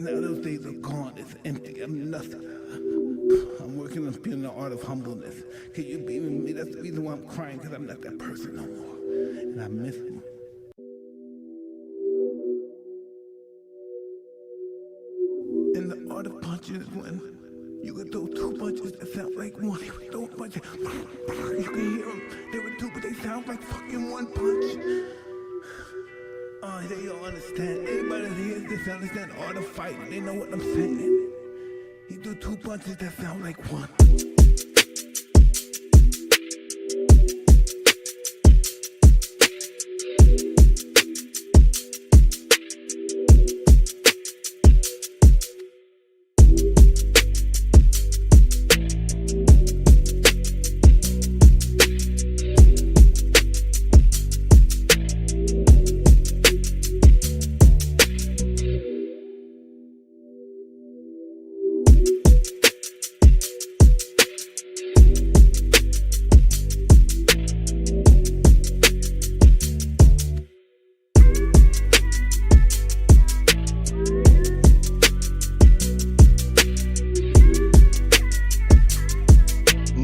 Now those days are gone. It's empty. I'm nothing. I'm working on being the art of humbleness. Can you be with me? That's the reason why I'm crying, because I'm not that person no more. And I miss him. And the art of punching is when you can throw two punches that sound like one. You can throw punches. You can hear them. They were two, but they sound like fucking one punch. Oh, they don't understand. Anybody that hears this understand art of fighting. They know what I'm saying. He do two punches that sound like one.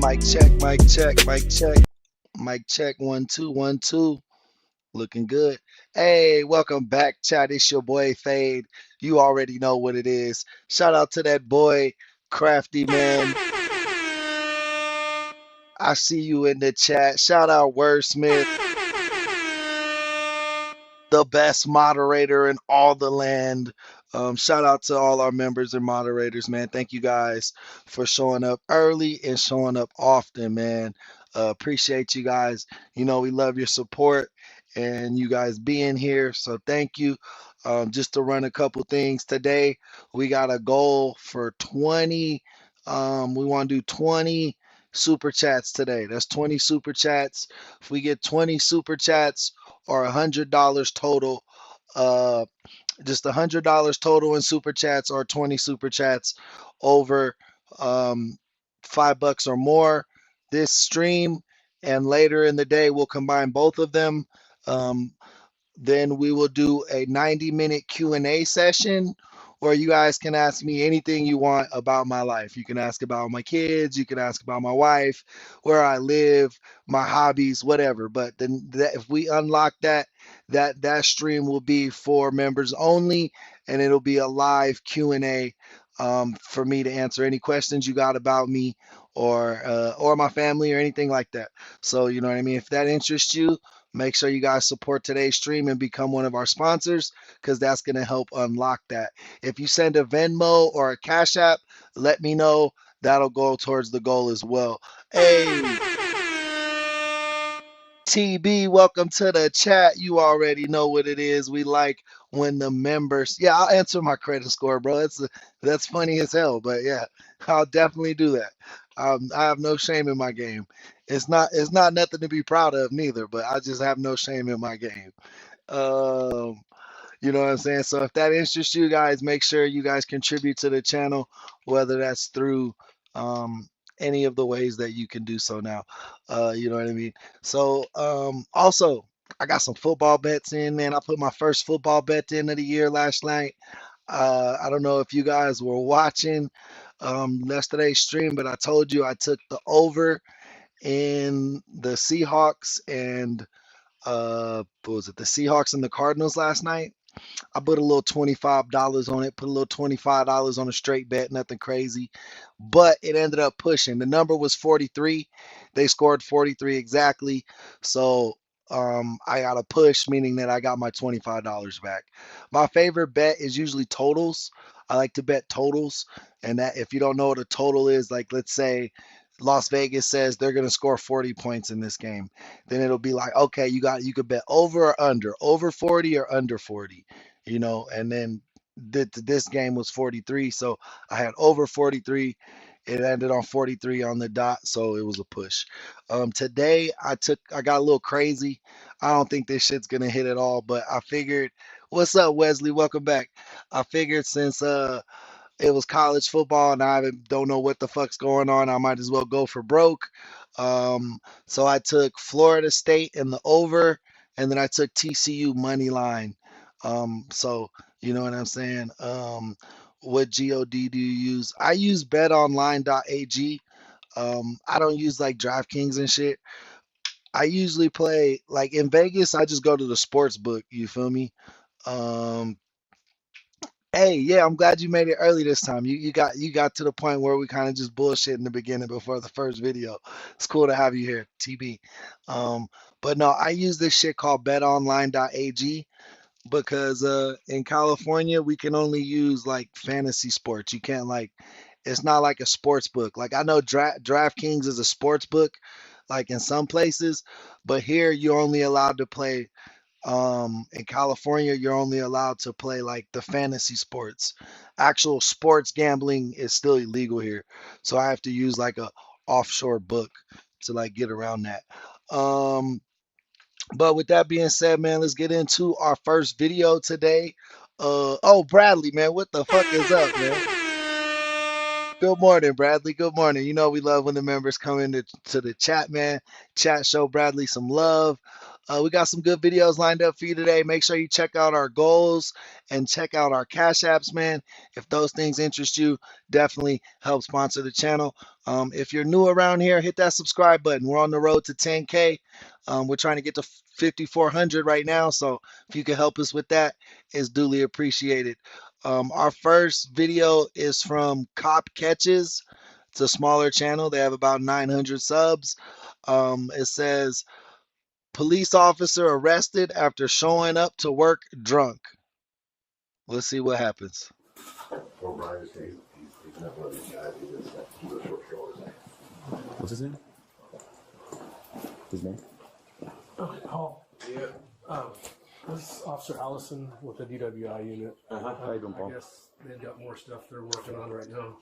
Mic check, mic check, mic check, mic check. 1 2 1 2. Looking good. Hey, welcome back, chat. It's your boy Fade. You already know what it is. Shout out to that boy, Crafty Man. I see you in the chat. Shout out Wordsmith, the best moderator in all the land. Shout out to all our members and moderators, man. Thank you guys for showing up early and showing up often, man. Appreciate you guys. You know, we love your support and you guys being here. So thank you. Just to run a couple things today, we got a goal for 20. We want to do 20 super chats today. That's 20 super chats. If we get 20 super chats, or $100 total. Uh, just $100 total in super chats or 20 super chats over um, $5 or more this stream. And later in the day, we'll combine both of them. Um, then we will do a 90-minute Q&A session where you guys can ask me anything you want about my life. You can ask about my kids, you can ask about my wife, where I live, my hobbies, whatever. But then if we unlock that stream will be for members only, and it'll be a live Q&A for me to answer any questions you got about me or my family or anything like that. So you know what I mean. If that interests you, make sure you guys support today's stream and become one of our sponsors because that's going to help unlock that. If you send a Venmo or a Cash App, let me know. That'll go towards the goal as well. Hey, TB, welcome to the chat. You already know what it is. We like when the members, yeah, I'll answer my credit score, bro. That's funny as hell, but yeah, I'll definitely do that. I have no shame in my game. It's not nothing to be proud of neither, but I just have no shame in my game. Um, you know what I'm saying? So if that interests you guys, make sure you guys contribute to the channel, whether that's through um, any of the ways that you can do so now. You know what I mean? So also, I got some football bets in, man. I put my first football bet in of the year last night. I don't know if you guys were watching yesterday's stream, but I told you I took the over in the Seahawks and what was it? The Seahawks and the Cardinals last night. I put a little $25 on it, put a little $25 on a straight bet, nothing crazy. But it ended up pushing. The number was 43. They scored 43 exactly. So I got a push, meaning that I got my $25 back. My favorite bet is usually totals. I like to bet totals. And that if you don't know what a total is, like let's say Las Vegas says they're going to score 40 points in this game, then it'll be like, okay, you could bet over 40 or under 40, and then this game was 43, so I had over 43. It ended on 43 on the dot, so it was a push. Today I got a little crazy. I don't think this shit's gonna hit at all, but I figured, what's up, Wesley? Welcome back. I figured since it was college football and don't know what the fuck's going on, I might as well go for broke. So I took Florida State in the over, and then I took TCU money line. So you know what I'm saying. What GOD do you use? I use betonline.ag. I don't use like DraftKings and shit. I usually play like in Vegas, I just go to the sports book, you feel me? Um, Hey, yeah, I'm glad you made it early this time. You got to the point where we kind of just bullshit in the beginning before the first video. It's cool to have you here, TB. Um, but no, I use this shit called betonline.ag because in California we can only use like fantasy sports. You can't like it's not like a sports book. Like I know DraftKings is a sports book like in some places, but here you're only allowed to play in California, you're only allowed to play like the fantasy sports. Actual sports gambling is still illegal here. So I have to use like a offshore book to like get around that. Um, but with that being said, man, let's get into our first video today. Oh, Bradley, man, what the fuck is up, man? Good morning, Bradley. Good morning. You know we love when the members come into to the chat, man. Chat show Bradley some love. We got some good videos lined up for you today. Make sure you check out our goals and check out our cash apps, man. If those things interest you, definitely help sponsor the channel. If you're new around here, hit that subscribe button. We're on the road to 10K. We're trying to get to 5,400 right now. So if you can help us with that, it's duly appreciated. Our first video is from Cop Catches. It's a smaller channel. They have about 900 subs. It says police officer arrested after showing up to work drunk. Let's see what happens. What's his name? His name? Okay, Paul. Yeah. This is Officer Allison with the DWI unit. How you doing, Paul? I guess they've got more stuff they're working on right now.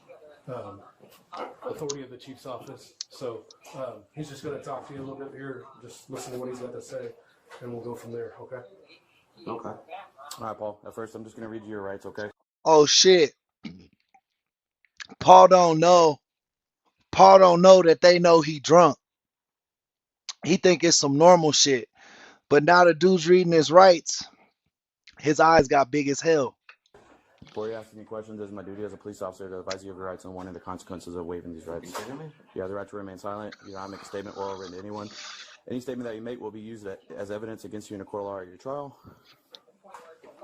Authority of the chief's office. So he's just going to talk to you a little bit here. Just listen to what he's got to say, and we'll go from there. Okay. Okay. All right, Paul. At first, I'm just gonna read you your rights, okay? Oh shit. Paul don't know. Paul don't know that they know he drunk. He think it's some normal shit. But now the dude's reading his rights. His eyes got big as hell. Before you ask any questions, it is my duty as a police officer to advise you of your rights and warning the consequences of waiving these rights. You have the right to remain silent. You do not make a statement or written to anyone. Any statement that you make will be used as evidence against you in a court of law or your trial.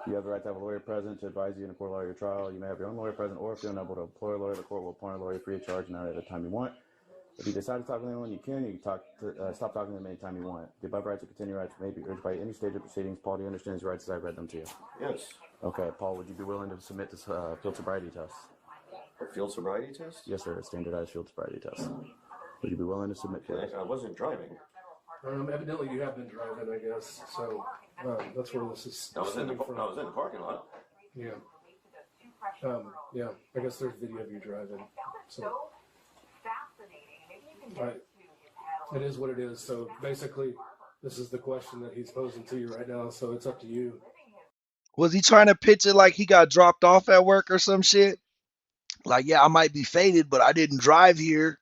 You have the right to have a lawyer present to advise you in a court of law or your trial. You may have your own lawyer present, or if you're unable to employ a lawyer, the court will appoint a lawyer free of charge and at the time you want. If you decide to talk to anyone, you can. You can stop talking to them anytime you want. The above rights and continued rights may be urged by any stage of proceedings. Paul, do you understand his rights as I've read them to you? Yes. Okay, Paul, would you be willing to submit this field sobriety test? A field sobriety test? Yes, sir, a standardized field sobriety test. Would you be willing to submit for this? I wasn't driving. Evidently, you have been driving, I guess. So that's where this is I was in the stemming from. parking lot. Yeah. Yeah. I guess there's video of you driving. So. Right. It is what it is. So basically, this is the question that he's posing to you right now. So it's up to you. Was he trying to pitch it like he got dropped off at work or some shit? Like, yeah, I might be faded, but I didn't drive here.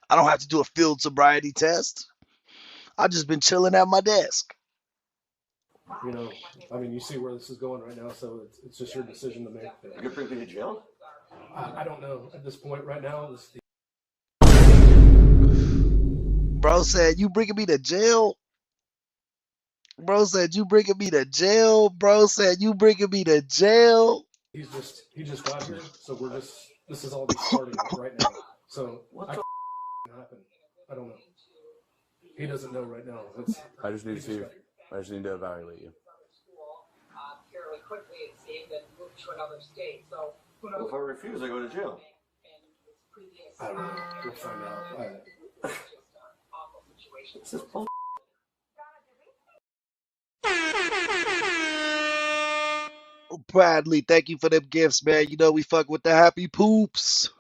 I don't have to do a field sobriety test. I've just been chilling at my desk. You know, I mean, you see where this is going right now, so it's just your decision to make. You could bring me to jail? I don't know at this point right now. Bro said, you bringing me to jail? Bro said, you bringing me to jail? Bro said, you bringing me to jail? He just got here, so this is all just starting right now. So What I the happen. I don't know. He doesn't know right now. I just need to evaluate you. Fairly quickly, it seemed, and moved to another state. So who knows? Well, if I refuse, I go to jail. I don't know. We'll find out. Awful situation. This is bull. Bradley, thank you for them gifts, man. You know we fuck with the happy poops.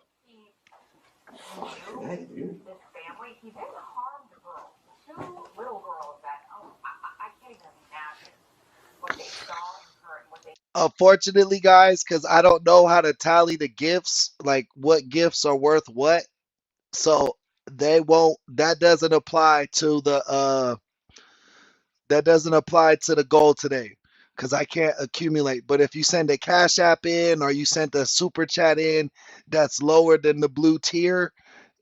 Fucking hey, dude. This family, he didn't harm the girls. Two little girls that, I can't even imagine what they saw in her and what they. Unfortunately, guys, because I don't know how to tally the gifts, like what gifts are worth what. So they won't, that doesn't apply to the goal today. because I can't accumulate. But if you send a Cash App in or you send a super chat in that's lower than the blue tier,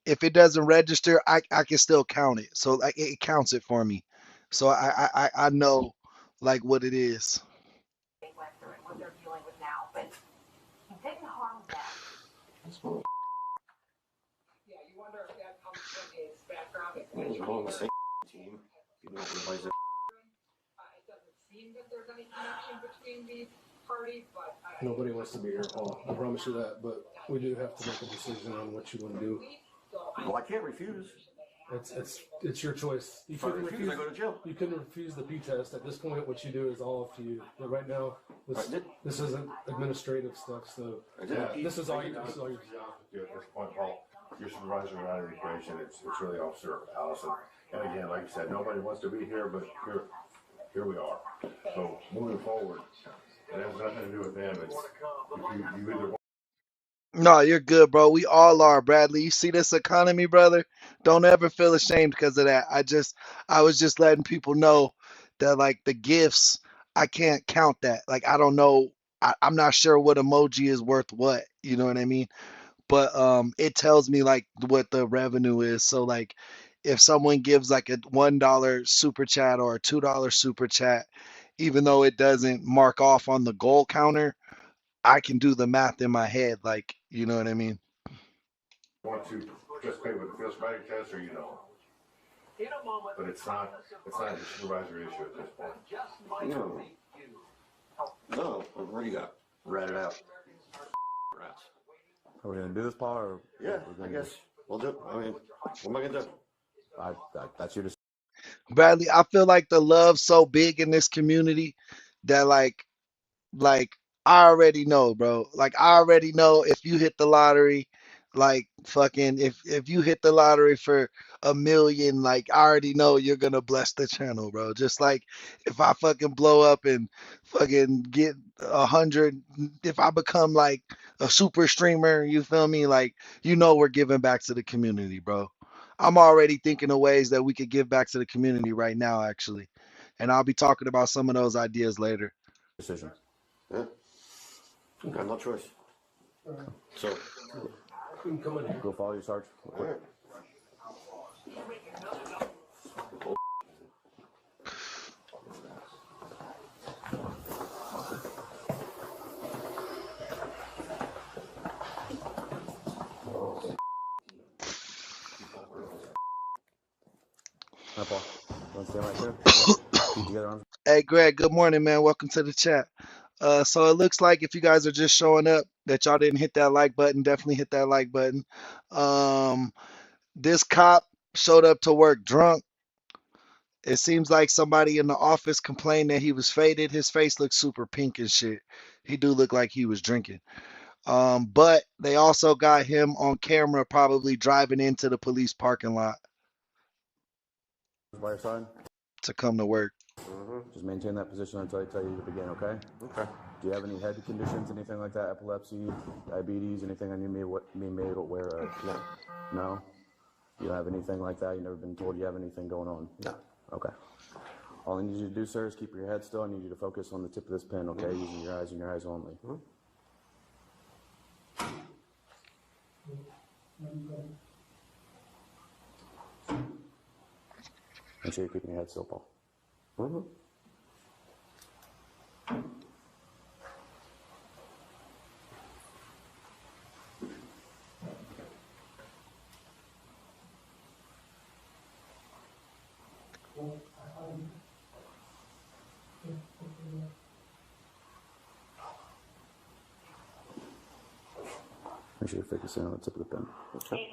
if it doesn't register, I can still count it. So like it counts it for me. So I know like what it is. they went through and what they're dealing with now. But he didn't harm them. Yeah, you wonder if that comes from his background. He's on the same team. You don't realize it. It doesn't seem that there's any connection between these parties, but Nobody wants to be here, Paul. I promise you that. But we do have to make a decision on what you want to do. Well, I can't refuse. It's your choice. You If I couldn't refuse, I go to jail. You couldn't refuse the P test. At this point, what you do is all up to you. But right now, this isn't administrative stuff. So this is all your job. To be honest with you, at this point, Paul, your supervisor and identification, it's really Officer Allison. And again, like you said, nobody wants to be here, but here we are. So moving forward, it has nothing to do with them. It's you either want. No, you're good, bro. We all are, Bradley. You see this economy, brother? Don't ever feel ashamed because of that. I was just letting people know that like the gifts, I can't count that. Like I don't know. I'm not sure what emoji is worth what. You know what I mean? But it tells me like what the revenue is. So like if someone gives like a $1 super chat or a $2 super chat, even though it doesn't mark off on the goal counter, I can do the math in my head. Like, you know what I mean? Want to participate with the field sobriety test, or you don't? But it's not a supervisory issue at this point. No. No, I've already got ratted out. Rats. Are we gonna do this, Paul? Or Yeah, I guess we'll do it. I mean, what am I gonna do? That's your decision. Bradley, I feel like the love's so big in this community that like I already know, bro. Like I already know if you hit the lottery, like fucking if you hit the lottery for 1 million, like I already know you're gonna bless the channel, bro. Just like if I fucking blow up and fucking get 100, if I become like a super streamer, you feel me? Like you know we're giving back to the community, bro. I'm already thinking of ways that we could give back to the community right now, actually. And I'll be talking about some of those ideas later. Decision. Yeah. I have no choice. So, You can come in here. Go follow your sarge. all right. Hi, Paul. Want to stand right there? Keep together arms. Hey, Greg, good morning, man. Welcome to the chat. So it looks like if you guys are just showing up that y'all didn't hit that like button, definitely hit that like button. This cop showed up to work drunk. It seems like somebody in the office complained that he was faded. His face looks super pink and shit. He do look like he was drinking. But they also got him on camera probably driving into the police parking lot By your side. to come to work. Just maintain that position until I tell you to begin, okay? Okay. Do you have any head conditions, anything like that? Epilepsy, diabetes, anything I need me made aware of? No. No? You don't have anything like that? You've never been told you have anything going on? No. Okay. All I need you to do, sir, is keep your head still. I need you to focus on the tip of this pen, okay? Using your eyes and your eyes only. Make sure you're keeping your head still, Paul. Make sure you're focusing on the tip of the pen. Okay.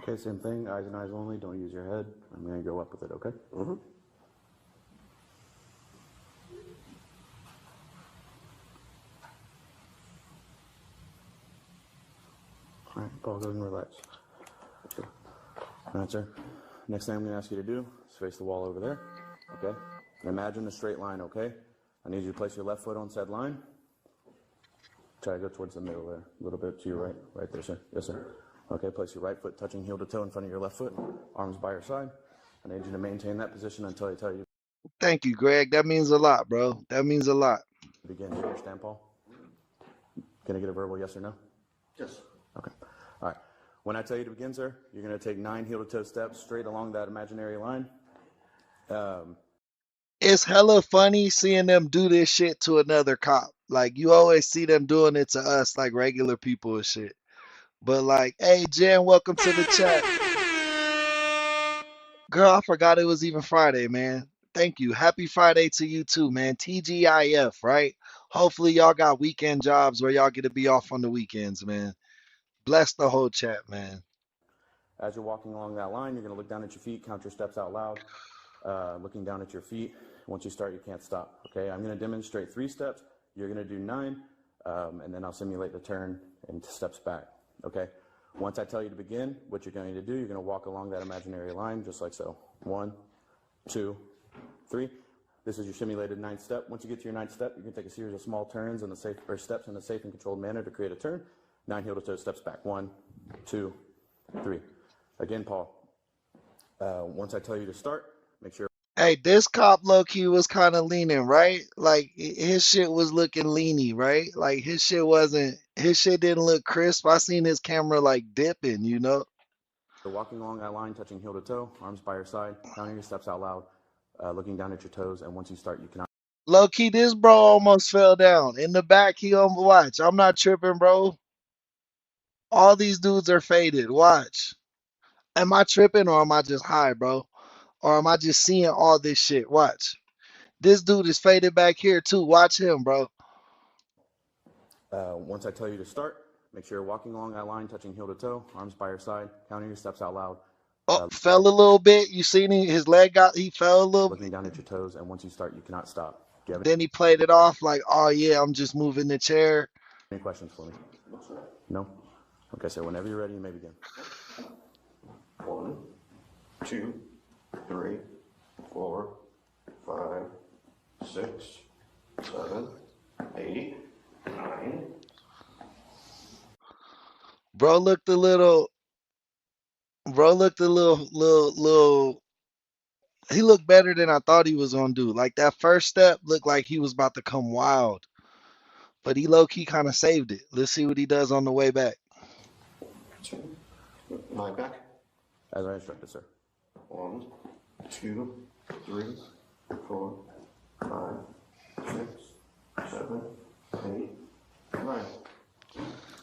Okay, same thing. Eyes and eyes only. Don't use your head. I'm going to go up with it, okay? All right, Paul, go ahead and relax. Okay. All right, sir. Next thing I'm going to ask you to do is face the wall over there, okay? And imagine a straight line, okay? I need you to place your left foot on said line. Try to go towards the middle there, a little bit to your right. Right there, sir. Yes, sir. Okay, place your right foot touching heel to toe in front of your left foot, arms by your side. I need you to maintain that position until I tell you Thank you, Greg. That means a lot, bro. That means a lot. to begin. Do you understand, Paul? Can I get a verbal yes or no? Yes. Okay. All right. When I tell you to begin, sir, you're going to take 9 heel-to-toe steps straight along that imaginary line. It's hella funny seeing them do this shit to another cop. Like you always see them doing it to us, like regular people and shit. But like, hey Jen, welcome to the chat. Girl, I forgot it was even Friday, man. Thank you. Happy Friday to you too, man. TGIF, right? Hopefully y'all got weekend jobs where y'all get to be off on the weekends, man. Bless the whole chat, man. As you're walking along that line, you're going to look down at your feet, count your steps out loud, looking down at your feet. Once you start, you can't stop. Okay, I'm going to demonstrate 3 steps. You're going to do 9, and then I'll simulate the turn and steps back. Okay, once I tell you to begin, what you're going to do, you're going to walk along that imaginary line just like so. 1, 2, 3. This is your simulated 9th step. Once you get to your 9th step, you can take a series of small turns in the safe or steps in a safe and controlled manner to create a turn. 9 heel-to-toe steps back. 1, 2, 3. Again, Paul. Once I tell you to start, make sure. Hey, this cop low key was kind of leaning, right? Like his shit was looking leany, right? Like his shit didn't look crisp. I seen his camera like dipping, you know? You're walking along that line, touching heel to toe, arms by your side, counting your steps out loud, looking down at your toes, and once you start, you cannot. Low key, this bro almost fell down. In the back, he on watch. I'm not tripping, bro. All these dudes are faded. Watch. Am I tripping or am I just high, bro? Or am I just seeing all this shit? Watch. This dude is faded back here too. Watch him, bro. Once I tell you to start, make sure you're walking along that line, touching heel to toe, arms by your side, counting your steps out loud, Oh, fell a little bit. You seen his leg got, he fell a little looking bit. down at your toes, and once you start, you cannot stop. Do you have Then he played it off like, oh yeah, I'm just moving the chair. any questions for me? No? Okay, so whenever you're ready, you may begin. 1, 2, 3, 4, 5, 6, 7, 8, 9. Bro looked a little, little, he looked better than I thought he was gonna do. Like that first step looked like he was about to come wild, but he low key kind of saved it. Let's see what he does on the way back. 2. My back. As I instructed, sir. 1, 2, 3, 4, 5, 6, 7, 8, 9.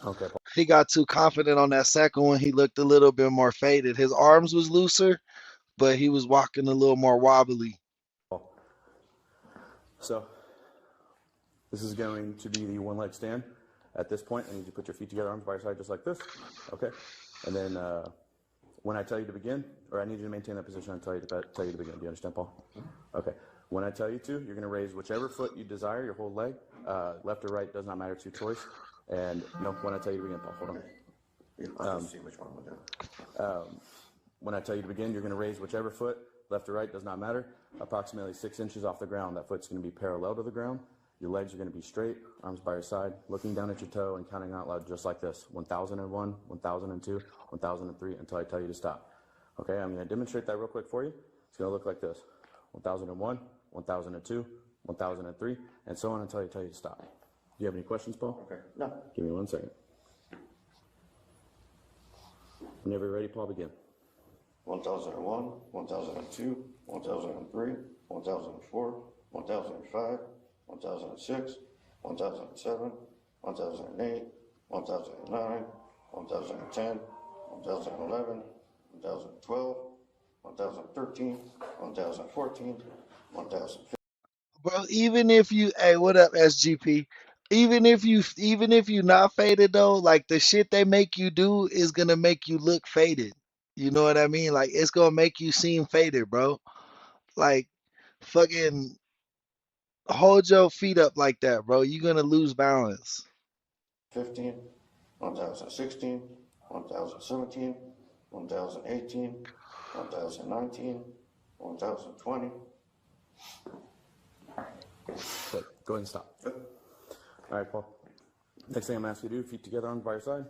Okay, Paul. He got too confident on that second one. He looked a little bit more faded. His arms was looser, but he was walking a little more wobbly. So, this is going to be the one leg stand. At this point, I need you to put your feet together, arms by your side, just like this. Okay? And then when I tell you to begin, or I need you to maintain that position until I tell you to begin. Do you understand, Paul? Okay. When I tell you to, you're going to raise whichever foot you desire, your whole leg. Left or right, does not matter, it's your choice. And no, when I tell you to begin, Paul, hold on. I'll see which one we're doing. When I tell you to begin, you're going to raise whichever foot, left or right, does not matter, approximately 6 inches off the ground. That foot's going to be parallel to the ground. Your legs are going to be straight, arms by your side, looking down at your toe and counting out loud just like this. 1001, 1002, 1003 until I tell you to stop. Okay, I'm going to demonstrate that real quick for you. It's going to look like this. 1001, 1002, 1003, and so on until I tell you to stop. Do you have any questions, Paul? Okay. No. Give me 1 second. Whenever you're ready, Paul, begin. 1001, 1002, 1003, 1004, 1005, 1006, 1007, 1008, 1009, 1010, 1011, 2012, 1013, 1014, 1015. Bro, even if you, hey, what up, SGP? Even if you not faded though, like the shit they make you do is gonna make you look faded. You know what I mean? Like it's gonna make you seem faded, bro. Like fucking hold your feet up like that, bro. You're gonna lose balance. 15, 1016, 1017, 1018, 1019, 1020. Good. Go ahead and stop. All right, Paul. Next thing I'm asking you to do, feet together, arms by your side.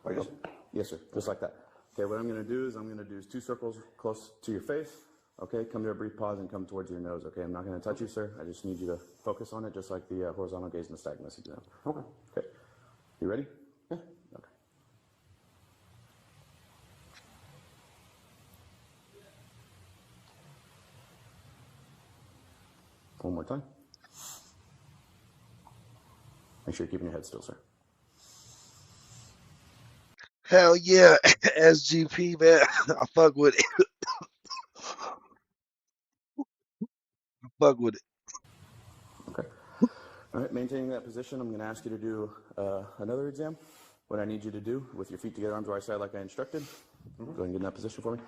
Like this? Yes, sir. Just like that. Okay, what I'm going to do is 2 circles close to your face. Okay, come to a brief pause and come towards your nose. Okay, I'm not going to touch you, sir. I just need you to focus on it, just like the horizontal gaze and the nystagmus exam. Okay. Okay. You ready? Yeah. Okay. One more time. Make sure you're keeping your head still, sir. Hell yeah, SGP, man. I fuck with it. I fuck with it. Okay. All right, maintaining that position, I'm going to ask you to do another exam. What I need you to do with your feet together, arms by your side like I instructed. Go ahead and get in that position for me.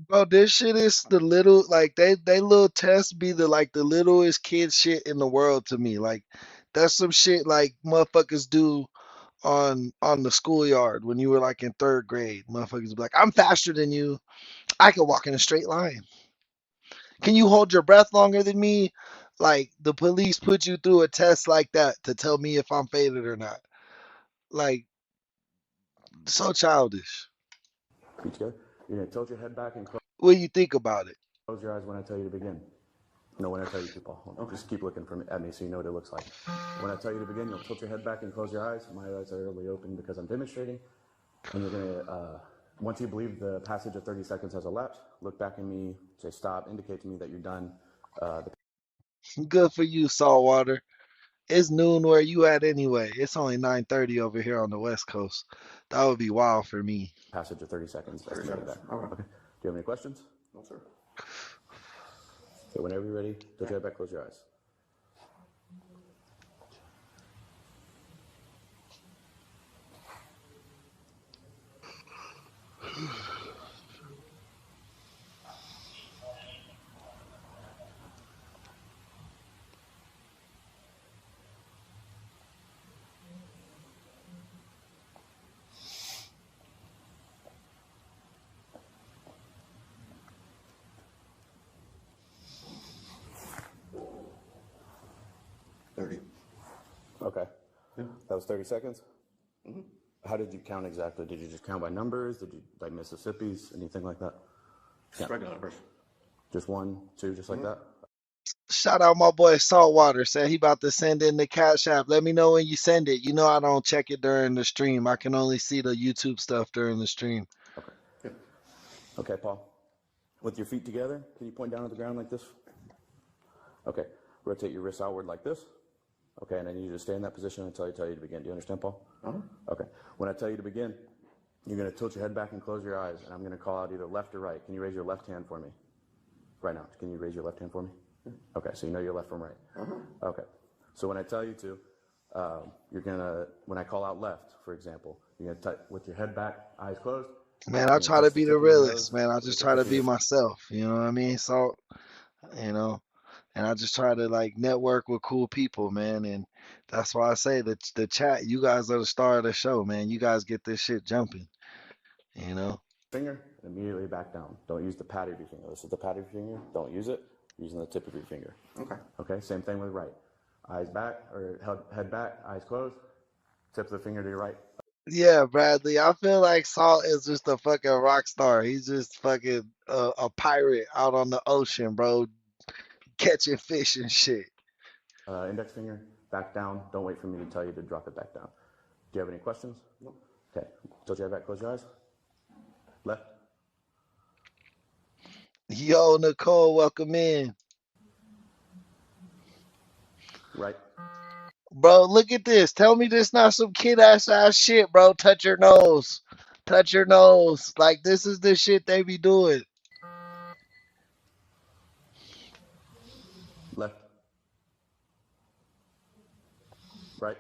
Bro, this shit is the little like they little tests be the littlest kid shit in the world to me. Like that's some shit like motherfuckers do on the schoolyard when you were like in 3rd grade. Motherfuckers be like, I'm faster than you. I can walk in a straight line. Can you hold your breath longer than me? Like the police put you through a test like that to tell me if I'm faded or not. Like so childish. Feet together. You're going to tilt your head back and What do you think about it? close your eyes when I tell you to begin. No, when I tell you to, Paul. Okay. Just keep looking at me so you know what it looks like. When I tell you to begin, you'll tilt your head back and close your eyes. My eyes are really open because I'm demonstrating. And you're going to, once you believe the passage of 30 seconds has elapsed, look back at me, say stop, indicate to me that you're done. Good for you, Saltwater. It's noon where you at anyway. It's only 9:30 over here on the West Coast. That would be wild for me. Passage of 30 seconds. 30 seconds. Okay. Okay. Do you have any questions? No, sir. So whenever you're ready, tilt your head back, close your eyes. Okay. Yeah. That was 30 seconds? Mm-hmm. How did you count exactly? Did you just count by numbers? Did you, like Mississippi's, anything like that? Just regular numbers. Just 1, 2, just like that? Shout out my boy Saltwater. Said he about to send in the Cash App. Let me know when you send it. You know I don't check it during the stream. I can only see the YouTube stuff during the stream. Okay. Good. Okay, Paul. With your feet together, can you point down at the ground like this? Okay. Rotate your wrists outward like this. Okay, and I need you to stay in that position until I tell you to begin. Do you understand, Paul? Okay. When I tell you to begin, you're going to tilt your head back and close your eyes, and I'm going to call out either left or right. Can you raise your left hand for me? Right now. Can you raise your left hand for me? Okay, so you know your left from right. Okay. So when I tell you to, you're going to, when I call out left, for example, you're going to with your head back, eyes closed. Man, I try to be the realest, man. I just try to be myself. You know what I mean? So, you know, and I just try to like network with cool people, man. And that's why I say that the chat, you guys are the star of the show, man. You guys get this shit jumping, you know? Finger and immediately back down. Don't use the pad of your finger. This is the pad of your finger. Don't use it. You're using the tip of your finger. Okay. Okay, same thing with right. Eyes back, or head back, eyes closed. Tip of the finger to your right. Yeah, Bradley. I feel like Salt is just a fucking rock star. He's just fucking a pirate out on the ocean, bro, catching fish and shit. Index finger, back down. Don't wait for me to tell you to drop it back down. Do you have any questions? Nope. Okay, tilt your head back, close your eyes. Left. Yo, Nicole, welcome in. Right. Bro, look at this. Tell me this not some kid ass shit, bro. Touch your nose. Touch your nose. Like this is the shit they be doing. Left. Right.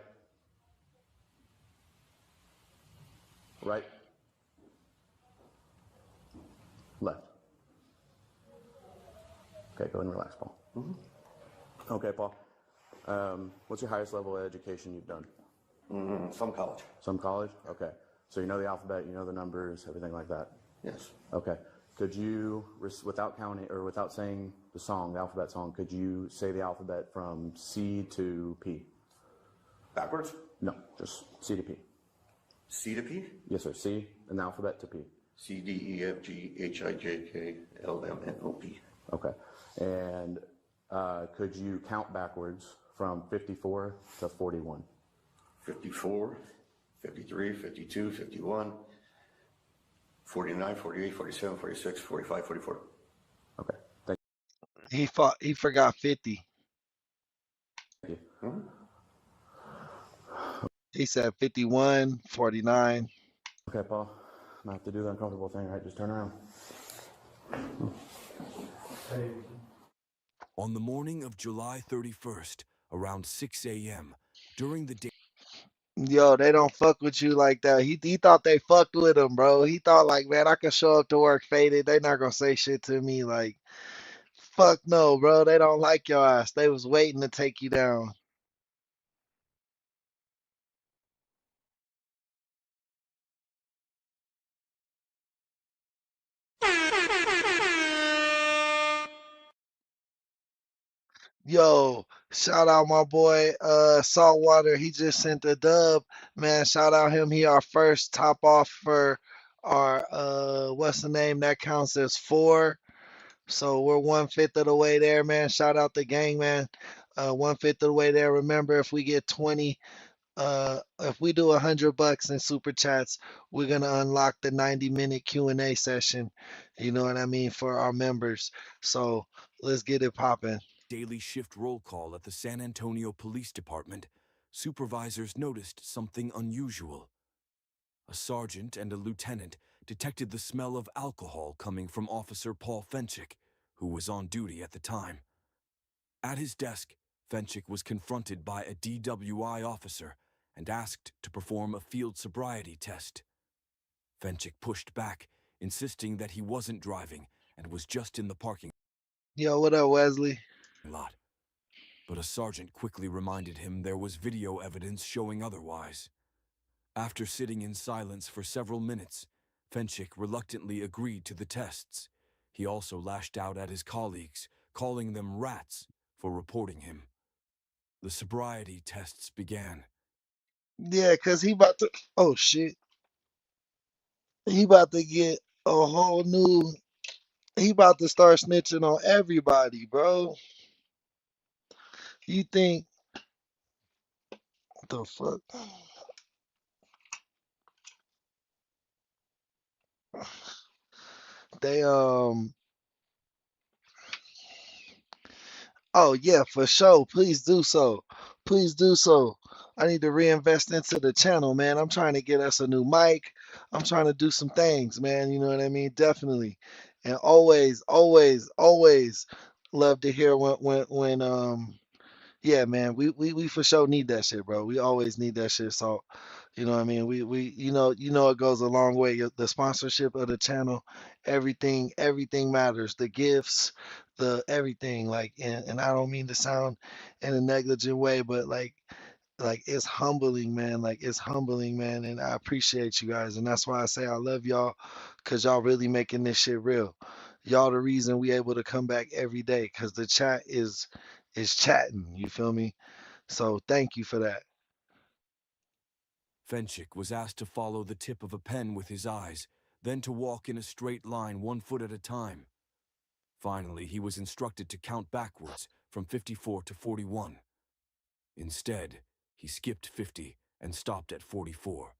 Right. Left. Okay, go ahead and relax, Paul. Okay, Paul. What's your highest level of education you've done? Some college. Some college? Okay. So you know the alphabet, you know the numbers, everything like that? Yes. Okay. Could you, without counting or without saying the song, the alphabet song, could you say the alphabet from C to P? Backwards? No, just C to P. C to P? Yes, sir. C in the alphabet to P. C, D, E, F, G, H, I, J, K, L, M, N, O, P. Okay. And could you count backwards from 54 to 41? 54, 53, 52, 51, 49, 48, 47, 46, 45, 44. Okay. Thank He forgot 50. you. He said 51, 49. Okay, Paul. I'm gonna have to do the uncomfortable thing, right? Just turn around. On the morning of July 31st, around 6 a.m., during the day. Yo, they don't fuck with you like that. He thought they fucked with him, bro. He thought like, man, I can show up to work faded. They not gonna say shit to me. Like, fuck no, bro. They don't like your ass. They was waiting to take you down. Yo, shout out my boy Saltwater. He just sent a dub. Man, shout out him. He our first top off for our what's the name? That counts as 4. So we're 1/5 of the way there, man. Shout out the gang, man. 1/5 of the way there. Remember, if we get 20, if we do $100 in super chats, we're gonna unlock the 90-minute Q&A session. You know what I mean, for our members. So let's get it popping. Daily shift roll call at the San Antonio Police Department, supervisors noticed something unusual. A sergeant and a lieutenant detected the smell of alcohol coming from Officer Paul Fenchick, who was on duty at the time. At his desk, Fenchick was confronted by a DWI officer and asked to perform a field sobriety test. Fenchick pushed back, insisting that he wasn't driving and was just in the parking Yo, what up, Wesley? lot. But a sergeant quickly reminded him there was video evidence showing otherwise. After sitting in silence for several minutes, Fenchick reluctantly agreed to the tests. He also lashed out at his colleagues, calling them rats for reporting him. The sobriety tests began. Yeah, cause he about to. Oh shit, he about to get a whole new. He about to start snitching on everybody, bro. You think the fuck? They Oh yeah, for sure. Please do so. Please do so. I need to reinvest into the channel, man. I'm trying to get us a new mic. I'm trying to do some things, man. You know what I mean? Definitely. And always, always, always love to hear when yeah, man, we for sure need that shit, bro. We always need that shit. So, you know what I mean? We it goes a long way. The sponsorship of the channel, everything matters. The gifts, the everything, like, and I don't mean to sound in a negligent way, but like it's humbling, man. Like it's humbling, man. And I appreciate you guys. And that's why I say I love y'all, because y'all really making this shit real. Y'all the reason we able to come back every day, because the chat is chatting. You feel me? So thank you for that. Fenchick was asked to follow the tip of a pen with his eyes, then to walk in a straight line 1 foot at a time. Finally, he was instructed to count backwards from 54 to 41. Instead, he skipped 50 and stopped at 44.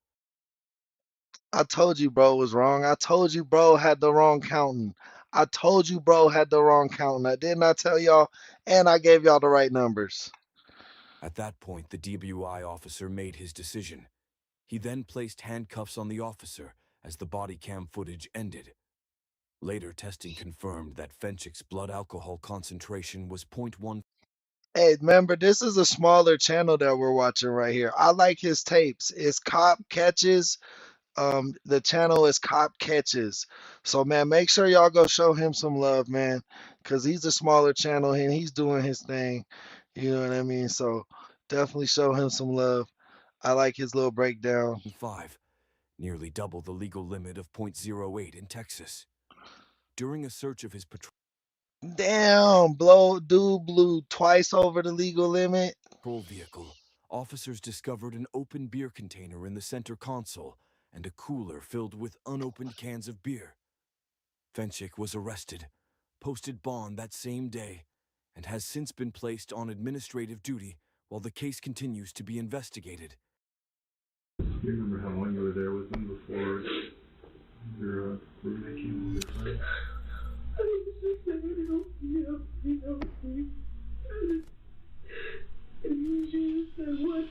I told you bro was wrong. I told you bro had the wrong counting. I told you bro had the wrong counting. I did not tell y'all, and I gave y'all the right numbers. At that point, the DWI officer made his decision. He then placed handcuffs on the officer as the body cam footage ended. Later testing confirmed that Fenchick's blood alcohol concentration was 0.1. Hey, remember, this is a smaller channel that we're watching right here. I like his tapes. It's Cop Catches. The channel is Cop Catches. So man, make sure y'all go show him some love, man, because he's a smaller channel and he's doing his thing. You know what I mean? So definitely show him some love. I like his little breakdown. 5, nearly double the legal limit of 0.08 in Texas. During a search of his Damn, dude blew twice over the legal limit. patrol vehicle, officers discovered an open beer container in the center console and a cooler filled with unopened cans of beer. Fenchik was arrested, posted bond that same day, and has since been placed on administrative duty while the case continues to be investigated. Do you remember how long you were there with them before your roommate came with your friend? I was just saying, he helped me. And he just said, what?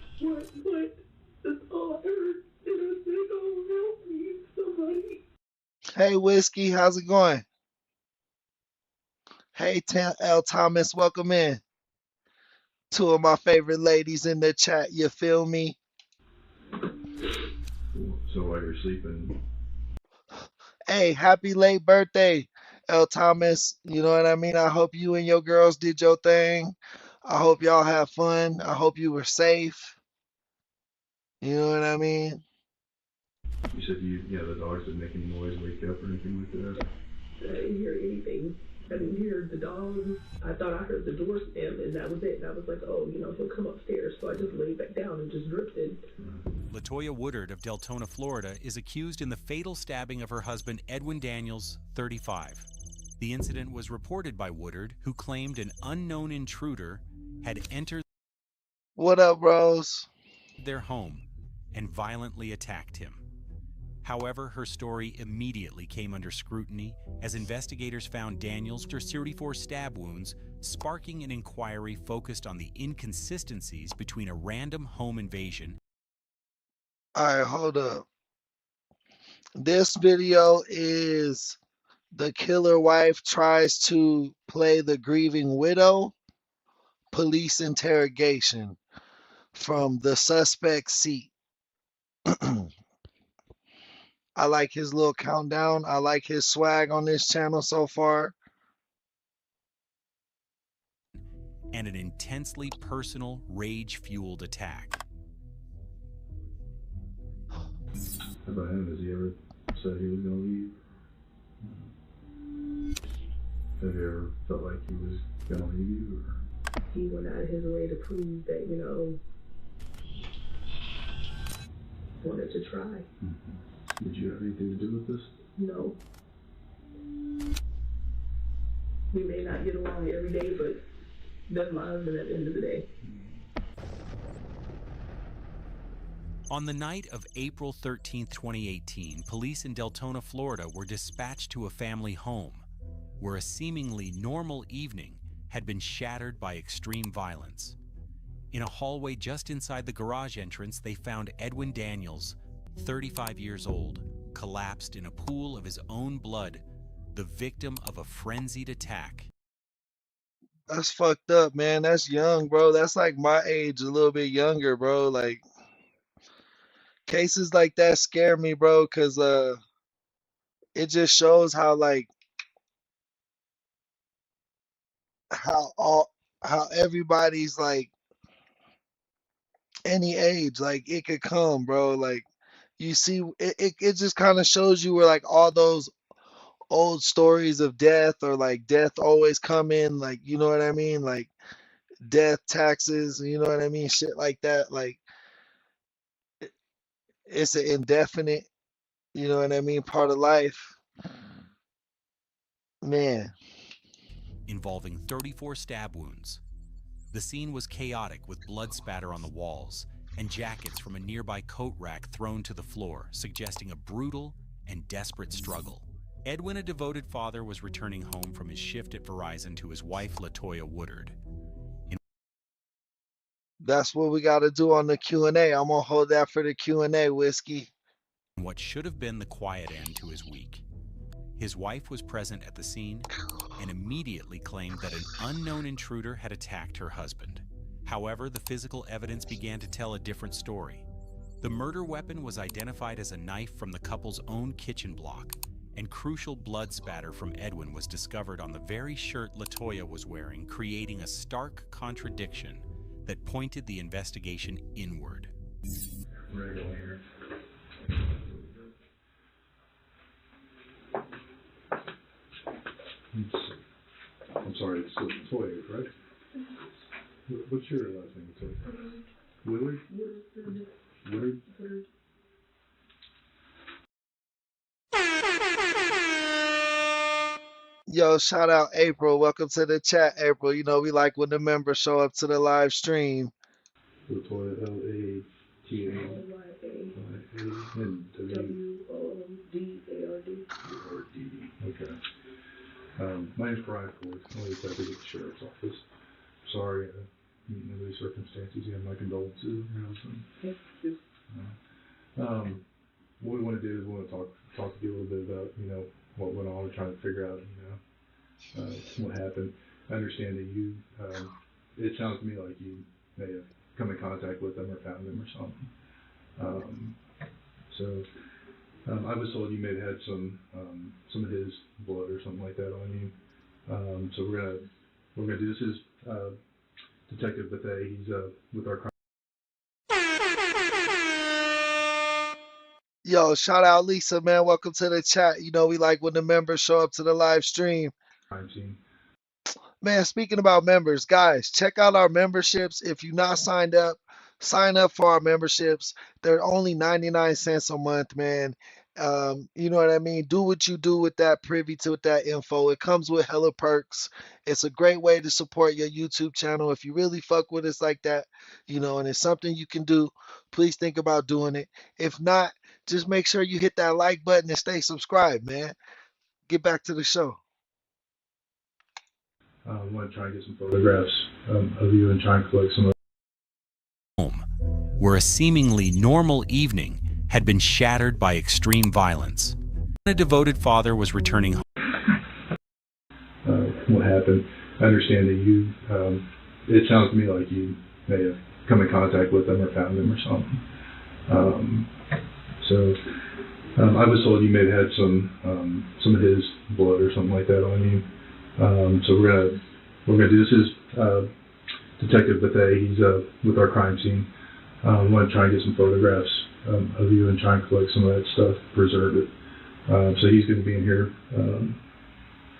That's all I heard. And I said, oh, help me, somebody. Hey, Whiskey, how's it going? Hey, L. Thomas, welcome in. Two of my favorite ladies in the chat, you feel me? So while you're sleeping, Hey, happy late birthday, L. Thomas. You know what I mean? I hope you and your girls did your thing. I hope y'all have fun. I hope you were safe. You know what I mean? you said the dogs didn't make any noise, wake up, or anything like that? I didn't hear anything. I didn't hear the dogs. I thought I heard the door slam, and that was it. And I was like, oh, he'll come upstairs. So I just laid back down and just drifted. Latoya Woodard of Deltona, Florida, is accused in the fatal stabbing of her husband, Edwin Daniels, 35. The incident was reported by Woodard, who claimed an unknown intruder had entered What up, Rose? their home and violently attacked him. However, her story immediately came under scrutiny as investigators found Daniels' 34 stab wounds, sparking an inquiry focused on the inconsistencies between a random home invasion. All right, hold up. This video is the killer wife tries to play the grieving widow. Police interrogation from the suspect's seat. I like his little countdown. I like his swag on this channel so far. And an intensely personal, rage-fueled attack. How about him? Has he ever said he was going to leave? Have you ever felt like he was going to leave you? Or? He went out of his way to prove that, wanted to try. Mm-hmm. Did you have anything to do with this? No. We may not get along every day, but that's my husband at the end of the day. On the night of April 13, 2018, police in Deltona, Florida were dispatched to a family home where a seemingly normal evening had been shattered by extreme violence. In a hallway just inside the garage entrance, they found Edwin Daniels, 35 years old, collapsed in a pool of his own blood, the victim of a frenzied attack. That's fucked up, man. That's young, bro. That's like my age, a little bit younger, bro. Like, cases like that scare me, bro, because it just shows how, like, how everybody's like any age, like it could come, bro. Like, you see, it just kind of shows you where like all those old stories of death, or like death always come in, like, you know what I mean, like death, taxes, you know what I mean, shit like that. Like, it's an indefinite, you know what I mean, part of life, man. Involving 34 stab wounds. The scene was chaotic with blood spatter on the walls and jackets from a nearby coat rack thrown to the floor, suggesting a brutal and desperate struggle. Edwin, a devoted father, was returning home from his shift at Verizon to his wife, Latoya Woodard. That's what we got to do on the Q&A. I'm gonna hold that for the Q&A, Whiskey. What should have been the quiet end to his week. His wife was present at the scene and immediately claimed that an unknown intruder had attacked her husband. However, the physical evidence began to tell a different story. The murder weapon was identified as a knife from the couple's own kitchen block, and crucial blood spatter from Edwin was discovered on the very shirt Latoya was wearing, creating a stark contradiction that pointed the investigation inward. I'm sorry, it's Latoya, right? What's your last name, Latoya? Willard? Willard? Yo, shout out April. Welcome to the chat, April. You know, we like when the members show up to the live stream. Latoya, Latayard. Okay. My name's Brian Ford. I'm a detective at the sheriff's office. Sorry, under these circumstances, you have my condolences. What we want to do is we want to talk to you a little bit about, what went on. We're trying to figure out, what happened. I understand that you, it sounds to me like you may have come in contact with them or found them or something. I was told you may have had some of his blood or something like that on you. So we're gonna do this. Is Detective Bethay. He's with our crime. Yo, shout out Lisa, man. Welcome to the chat. You know, we like when the members show up to the live stream. Crime scene. Man, speaking about members, guys, check out our memberships. If you're not signed up, sign up for our memberships. They're only 99 cents a month, man. You know what I mean? Do what you do with that, privy to that info. It comes with hella perks. It's a great way to support your YouTube channel. If you really fuck with us like that, and it's something you can do, please think about doing it. If not, just make sure you hit that like button and stay subscribed, man. Get back to the show. I want to try and get some photographs of you and try and collect some of home, where a seemingly normal evening had been shattered by extreme violence. A devoted father was returning home. What happened. I understand that you, it sounds to me like you may have come in contact with them or found them or something. I was told you may have had some of his blood or something like that on you. So we're gonna do this. Is Detective Bethay. He's with our crime scene. We want to try and get some photographs of you and try and collect some of that stuff, preserve it. So he's going to be in here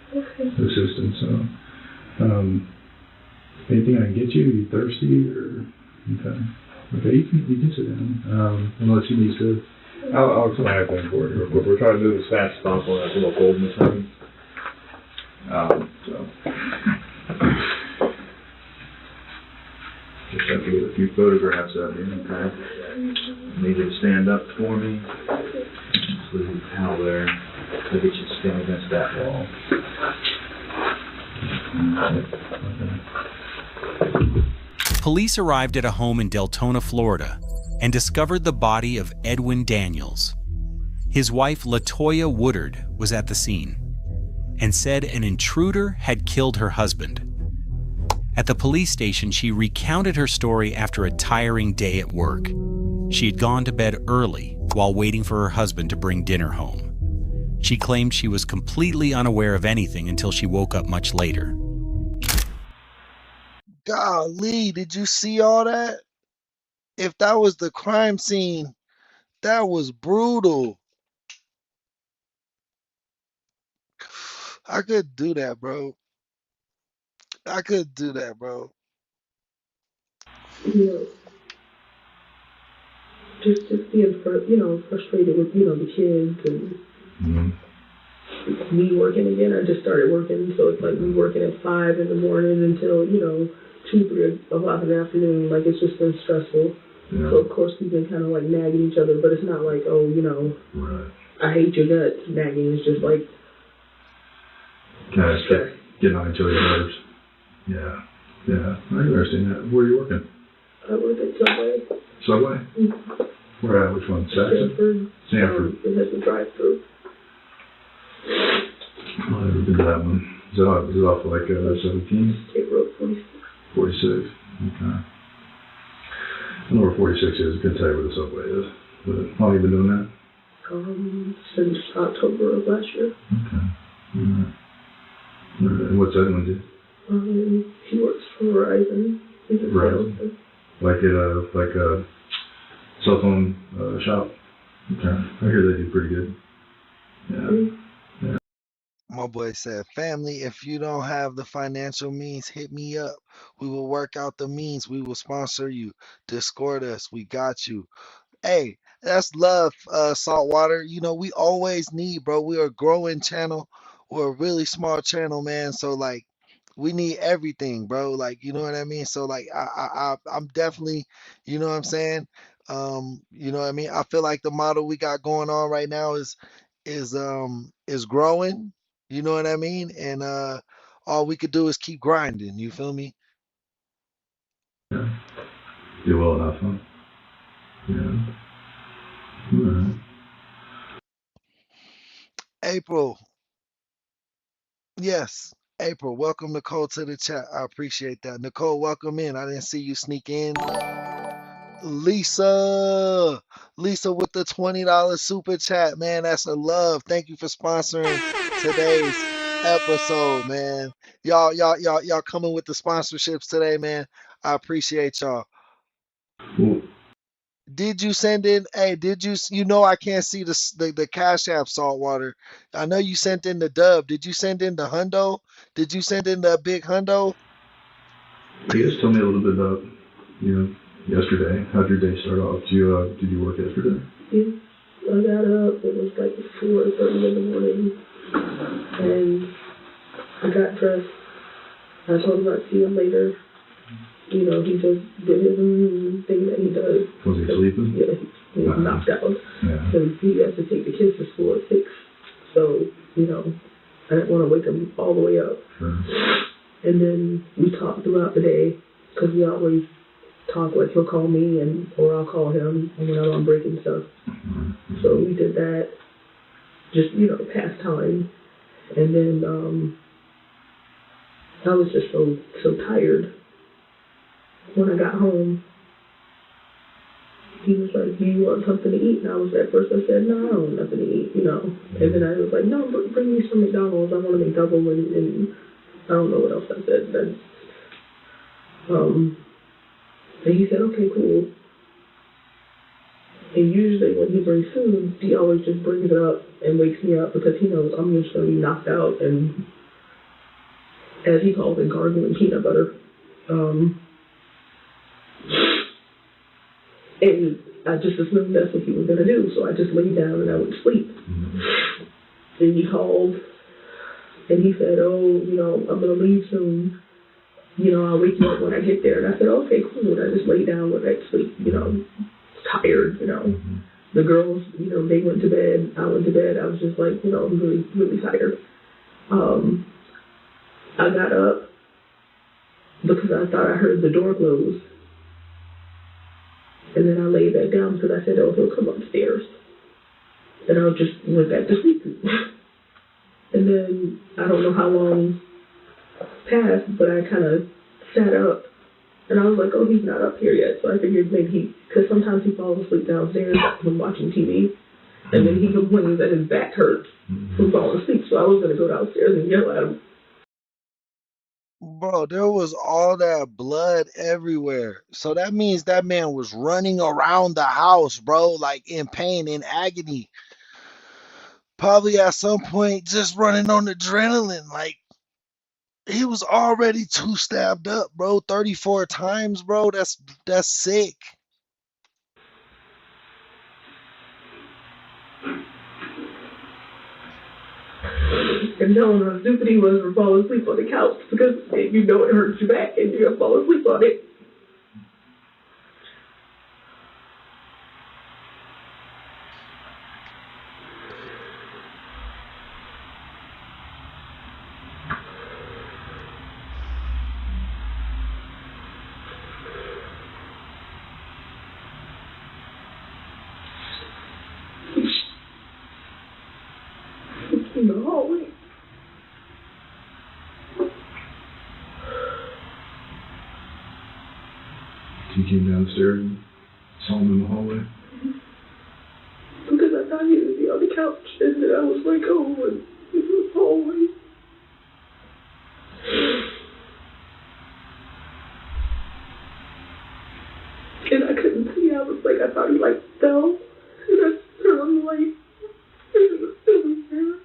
assisting. So anything I can get you? Are you thirsty or okay? Okay, you can sit down unless you need to. I'll explain everything for you real quick. We're trying to move as fast as possible. That's a little cold in this room. Just have to get a few photographs of you, okay? I need you to stand up for me. Just leave the towel there. I'll get you to stand against that wall. Police arrived at a home in Deltona, Florida, and discovered the body of Edwin Daniels. His wife, Latoya Woodard, was at the scene and said an intruder had killed her husband. At the police station, she recounted her story after a tiring day at work. She had gone to bed early while waiting for her husband to bring dinner home. She claimed she was completely unaware of anything until she woke up much later. Golly, did you see all that? If that was the crime scene, that was brutal. I could do that, bro. I could do that, bro. Just being frustrated with the kids and me working again. I just started working, so it's like me working at 5 in the morning until 2, 3 o'clock in the afternoon. Like it's just been stressful. Yeah. So of course we've been kind of like nagging each other, but it's not like right. I hate your guts. Nagging is just like kind of getting on each other's nerves. Yeah, I understand that. Where are you working? I work at Subway. Subway? Mm-hmm. Where at? Which one? Sanford. It has a drive-through. I've never been to that one. Is it off like 17? State Road 46. 46. Okay. I know where 46 is. I couldn't tell you where the Subway is. But how long have you been doing that? Since October of last year. Okay. And what's that one do? He works for Verizon. He's a salesman. Like a cell phone shop? Okay. I hear they do pretty good. Yeah. My boy said, family, if you don't have the financial means, hit me up. We will work out the means. We will sponsor you. Discord us. We got you. Hey, that's love, Saltwater. You know, we always need, bro. We're a growing channel. We're a really small channel, man. So like we need everything, bro. Like, you know what I mean? So like I'm definitely, you know what I'm saying? You know what I mean? I feel like the model we got going on right now is growing. You know what I mean? And all we could do is keep grinding. You feel me? Yeah. Do well enough, huh? Yeah. All right. April, yes. April, welcome Nicole to the chat. I appreciate that. Nicole, welcome in. I didn't see you sneak in. Lisa, Lisa with the $20 super chat, man. That's a love. Thank you for sponsoring today's episode, man. Y'all coming with the sponsorships today, man. I appreciate y'all. Cool. Did you send in? Hey, you know I can't see the Cash App Saltwater. I know you sent in the dub. Did you send in the hundo? Did you send in the big hundo? I guess tell me a little bit about, yesterday. How'd your day start off? Did you work yesterday? Yes, I got up. It was like 4:30 in the morning, and I got dressed. I told him I'd see him later. You know, he just did his thing that he does. Was he sleeping? Yeah, he was knocked out. Yeah. Because he has to take the kids to school at 6. So, you know, I didn't want to wake him all the way up. Sure. And then we talked throughout the day, because we always talk, like he'll call me or I'll call him when I'm on break and stuff. Mm-hmm. So we did that, just, you know, pass time. And then I was just so tired. When I got home, he was like, do you want something to eat? And I was at first, I said, no, I don't want nothing to eat, you know. And then I was like, no, bring me some McDonald's. I want to make double, and I don't know what else I said. Then, and he said, okay, cool. And usually when he brings food, he always just brings it up and wakes me up because he knows I'm just going to be knocked out and, as he calls it, gargling peanut butter. And I just assumed that's what he was going to do, so I just laid down and I went to sleep. Mm-hmm. And he called, and he said, oh, you know, I'm going to leave soon. You know, I'll wake you up when I get there. And I said, okay, cool. And I just laid down, went back to sleep, you know, tired, you know. Mm-hmm. The girls, you know, they went to bed. I went to bed. I was just like, you know, really, really tired. I got up because I thought I heard the door close. And then I laid back down because I said, oh, he'll come upstairs. And I just went back to sleep. And then I don't know how long passed, but I kind of sat up. And I was like, oh, he's not up here yet. So I figured maybe because sometimes he falls asleep downstairs from watching TV. And then he complains that his back hurts from falling asleep. So I was going to go downstairs and yell at him. Bro, there was all that blood everywhere. So that means that man was running around the house, bro, like in pain, in agony. Probably at some point just running on adrenaline. Like he was already 2 stabbed up, bro. 34 times, bro. That's sick. And telling how stupid he was for falling asleep on the couch because you know it hurts your back and you're going to fall asleep on it. In the hallway. You came downstairs and saw him in the hallway? Because I thought he would be on the couch, and then I was like, oh, and he was in the hallway. And I couldn't see. I was like, I thought he like fell, and I turned on the light, and he was still in there.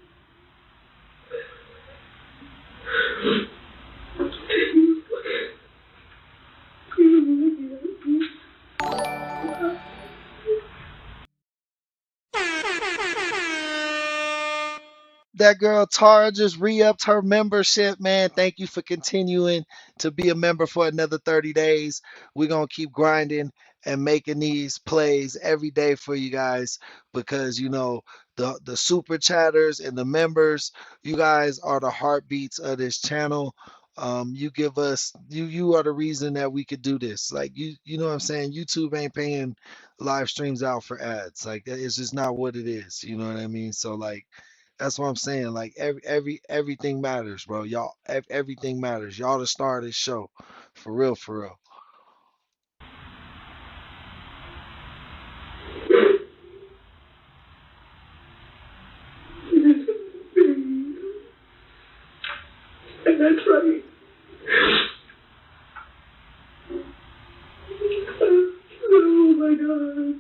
That girl Tara just re-upped her membership, man. Thank you for continuing to be a member for another 30 days. We're gonna keep grinding and making these plays every day for you guys because you know the super chatters and the members, you guys are the heartbeats of this channel. You give us you are the reason that we could do this. Like you know what I'm saying? YouTube ain't paying live streams out for ads. Like it's just not what it is. You know what I mean? So like that's what I'm saying. Like everything matters, bro. Y'all, everything matters. Y'all the star of this show, for real, for real. And that's right. Oh my God.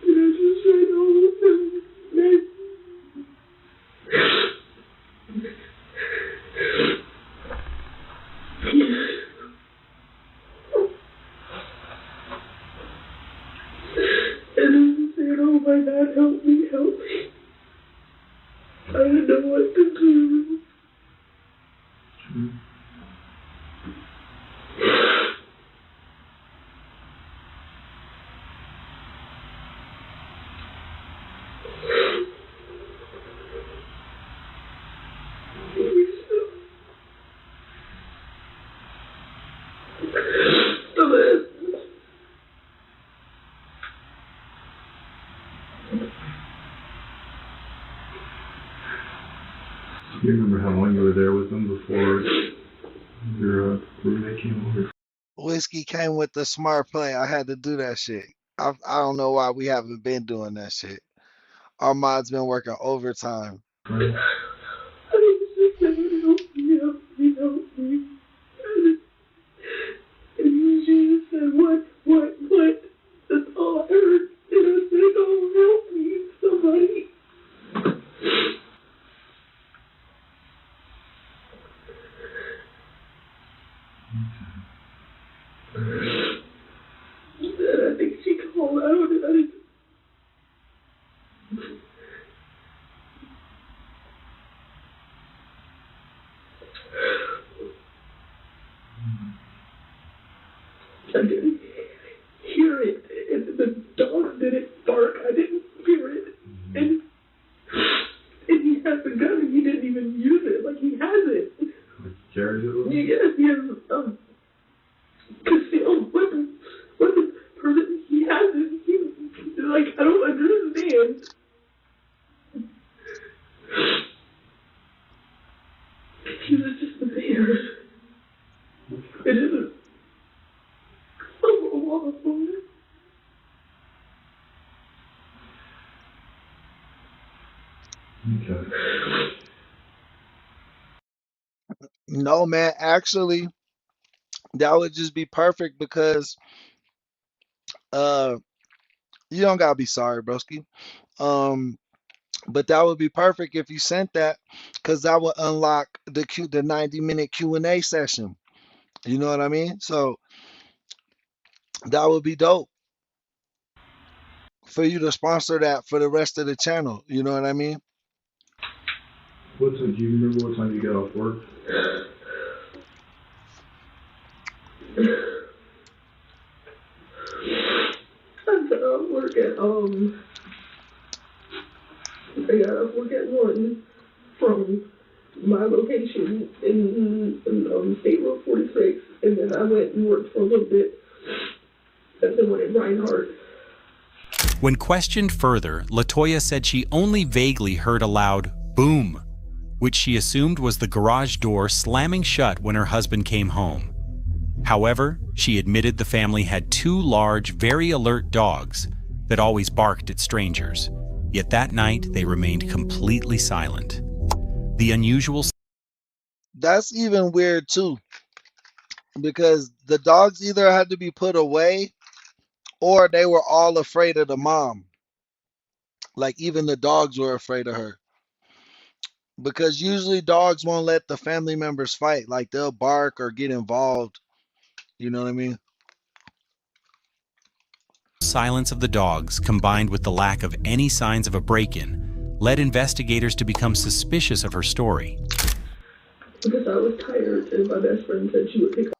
Did I just say no? And I said, oh my God, help me, help me. I didn't know what to do. You remember how long you were there with them before your roommate came over? Whiskey came with the smart play. I had to do that shit. I don't know why we haven't been doing that shit. Our mod's been working overtime. Right. I just said, help me, help me, help me. And you just said, what? That's all I heard. And I said, oh, help me, somebody. And I think she called out and I didn't. I didn't hear it. And the dog didn't bark. I didn't hear it. And he has a gun and he didn't even use it. Like he has it. Carries it with him? Yes, he has concealed weapon person. He has it. He, like, I don't understand. He was just there. It isn't awful. Okay. No, man, actually, that would just be perfect because uh you don't gotta be sorry, broski. Um, but that would be perfect if you sent that because that would unlock the 90-minute Q&A session. You know what I mean? So that would be dope for you to sponsor that for the rest of the channel. You know what I mean? Do you remember what time you got off work? I got off work at I got off work at 1 from my location in State Road 46, and then I went and worked for a little bit at the one in Reinhardt. When questioned further, LaToya said she only vaguely heard a loud boom, which she assumed was the garage door slamming shut when her husband came home. However, she admitted the family had 2 large, very alert dogs that always barked at strangers. Yet that night, they remained completely silent. The unusual... That's even weird too, because the dogs either had to be put away or they were all afraid of the mom. Like even the dogs were afraid of her. Because usually dogs won't let the family members fight. Like they'll bark or get involved. You know what I mean? silence of the dogs, combined with the lack of any signs of a break-in, led investigators to become suspicious of her story. Because I was tired, and my best friend said she would pick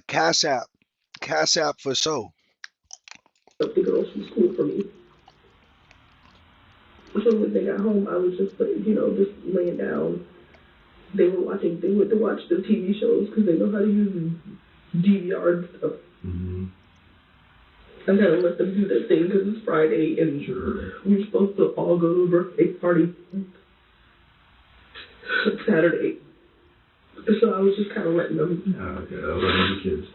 Cash App for sure. up the girls from school for me. So when they got home, I was just like, just laying down. They went to watch the TV shows because they know how to use DVR and stuff. Mm-hmm. I kind of let them do that thing because it's Friday and we were supposed to all go to a birthday party Saturday. So I was just kind of letting them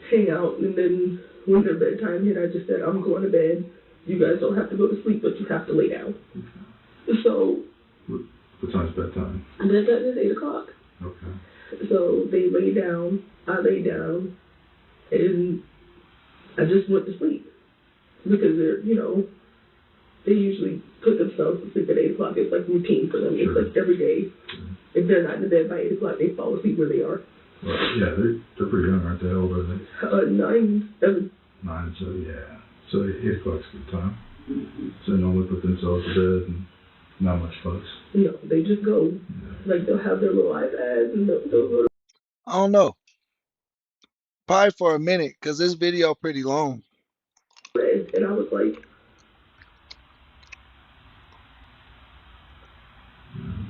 hang out. And then when their bedtime hit, I just said, I'm going to bed. You guys don't have to go to sleep, but you have to lay down. Okay. So. What time's bedtime? Bedtime is 8 o'clock. Okay. So they lay down, I lay down, and I just went to sleep. Because they're, they usually put themselves to sleep at 8 o'clock. It's like routine for them. It's like every day. If they're not in bed by 8 o'clock, they fall asleep where they are. Well, yeah, they're pretty young, aren't they? How old are they? 9, 7. 9, so yeah. So 8 o'clock's a good time. So they normally put themselves to bed and not much fuss. No, they just go. Yeah. Like, they'll have their little iPads and they'll go to. I don't know. Probably for a minute, because this video pretty long. And I was like,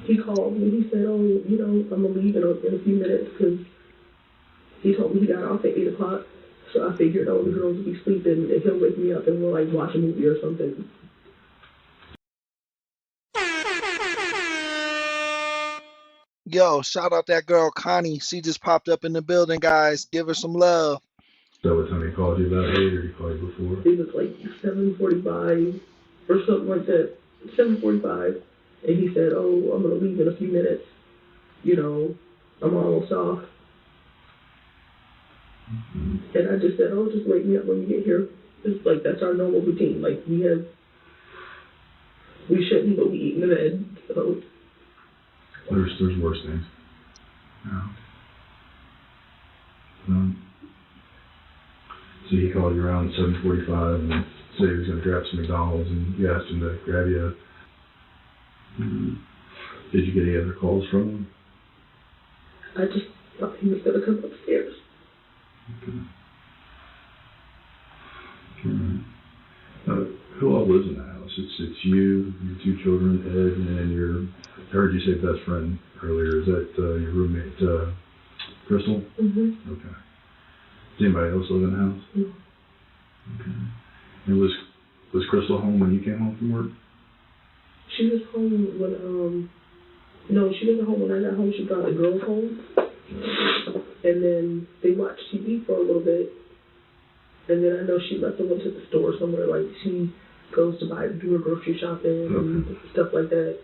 he called me. He said, I'm going to leave in a few minutes because he told me he got off at 8 o'clock. So I figured, the girls will be sleeping and he'll wake me up and we'll, watch a movie or something. Yo, shout out that girl, Connie. She just popped up in the building, guys. Give her some love. So what time he called you, about 8, or he called you before? It was like 7:45 or something like that. 7:45. And he said, I'm going to leave in a few minutes. I'm almost off. Mm-hmm. And I just said, just wake me up when you get here. It's like, that's our normal routine. Like, we shouldn't, but we eat in the bed. So. There's worse things. Yeah. So he called you around 7:45 and said he was going to grab some McDonald's, and you asked him to grab you. Mm-hmm. Did you get any other calls from him? I just thought he was going to come upstairs. Okay. All right. Who all lives in the house? It's you, your 2 children, Ed, and I heard you say best friend earlier. Is that your roommate, Crystal? Mm-hmm. Okay. Does anybody else live in the house? No. Okay. And was Crystal home when you came home from work? She was home when, no, she wasn't home when I got home. She brought the girls home. And then they watched TV for a little bit. And then I know she left and went to the store somewhere. Like, she goes to do her grocery shopping and stuff like that.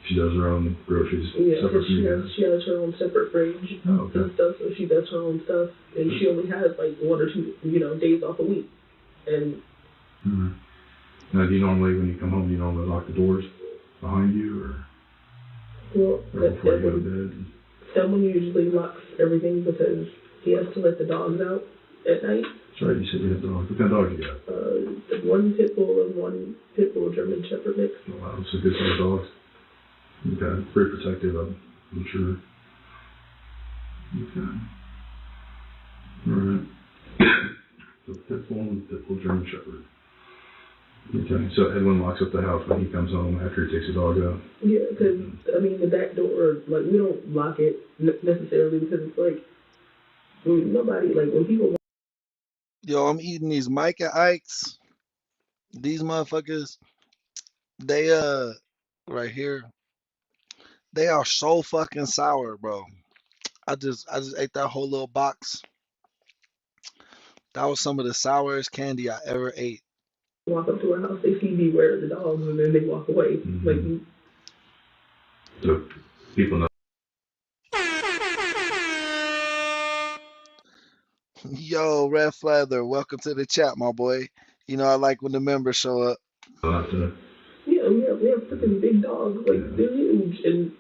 She does her own groceries separate from you guys? She has her own separate fridge and stuff, so she does her own stuff. And she only has, 1 or 2, days off a week. And... Mm-hmm. Now, do you normally, when you come home, lock the doors behind you, or before you go to bed? Someone usually locks everything because he has to let the dogs out at night. That's right, you said you have dogs. What kind of dogs you got? 1 pit bull and 1 pit bull German Shepherd mix. Oh, wow, that's a good set of dogs. Okay, very protective, I'm sure. Okay. All right. So pit bull and pit bull German Shepherd. Okay, so Edwin locks up the house when he comes home after he takes the dog out? Yeah, because, the back door, we don't lock it necessarily because it's nobody, when people... Yo, I'm eating these Mike and Ike's. These motherfuckers, they, right here, they are so fucking sour, bro. I just ate that whole little box. That was some of the sourest candy I ever ate. Walk up to our house, they see Beware the dogs, and then they walk away. Mm-hmm. So people know. Yo, Red Feather, welcome to the chat, my boy. I like when the members show up. Yeah, we have freaking big dogs. They're huge. And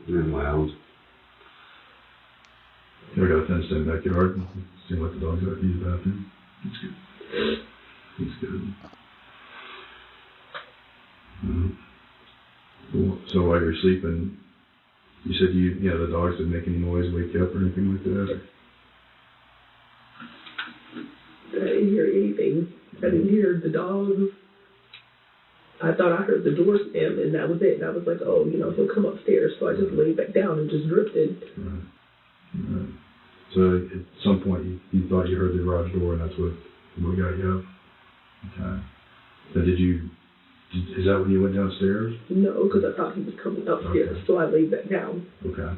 they're loud. You ever got a fenced-in backyard? Seem like the dogs have to use the bathroom. That's good. That's good. So while you're sleeping, you said the dogs didn't make any noise, wake you up or anything like that? I didn't hear anything. I didn't hear the dogs. I thought I heard the door slam, and that was it. And I was like, oh, he'll come upstairs. So I just laid back down and just drifted. Right. Right. So at some point you thought you heard the garage door, and that's what got you up? Okay. So is that when you went downstairs? No, because I thought he was coming upstairs, Okay. so I laid back down. Okay.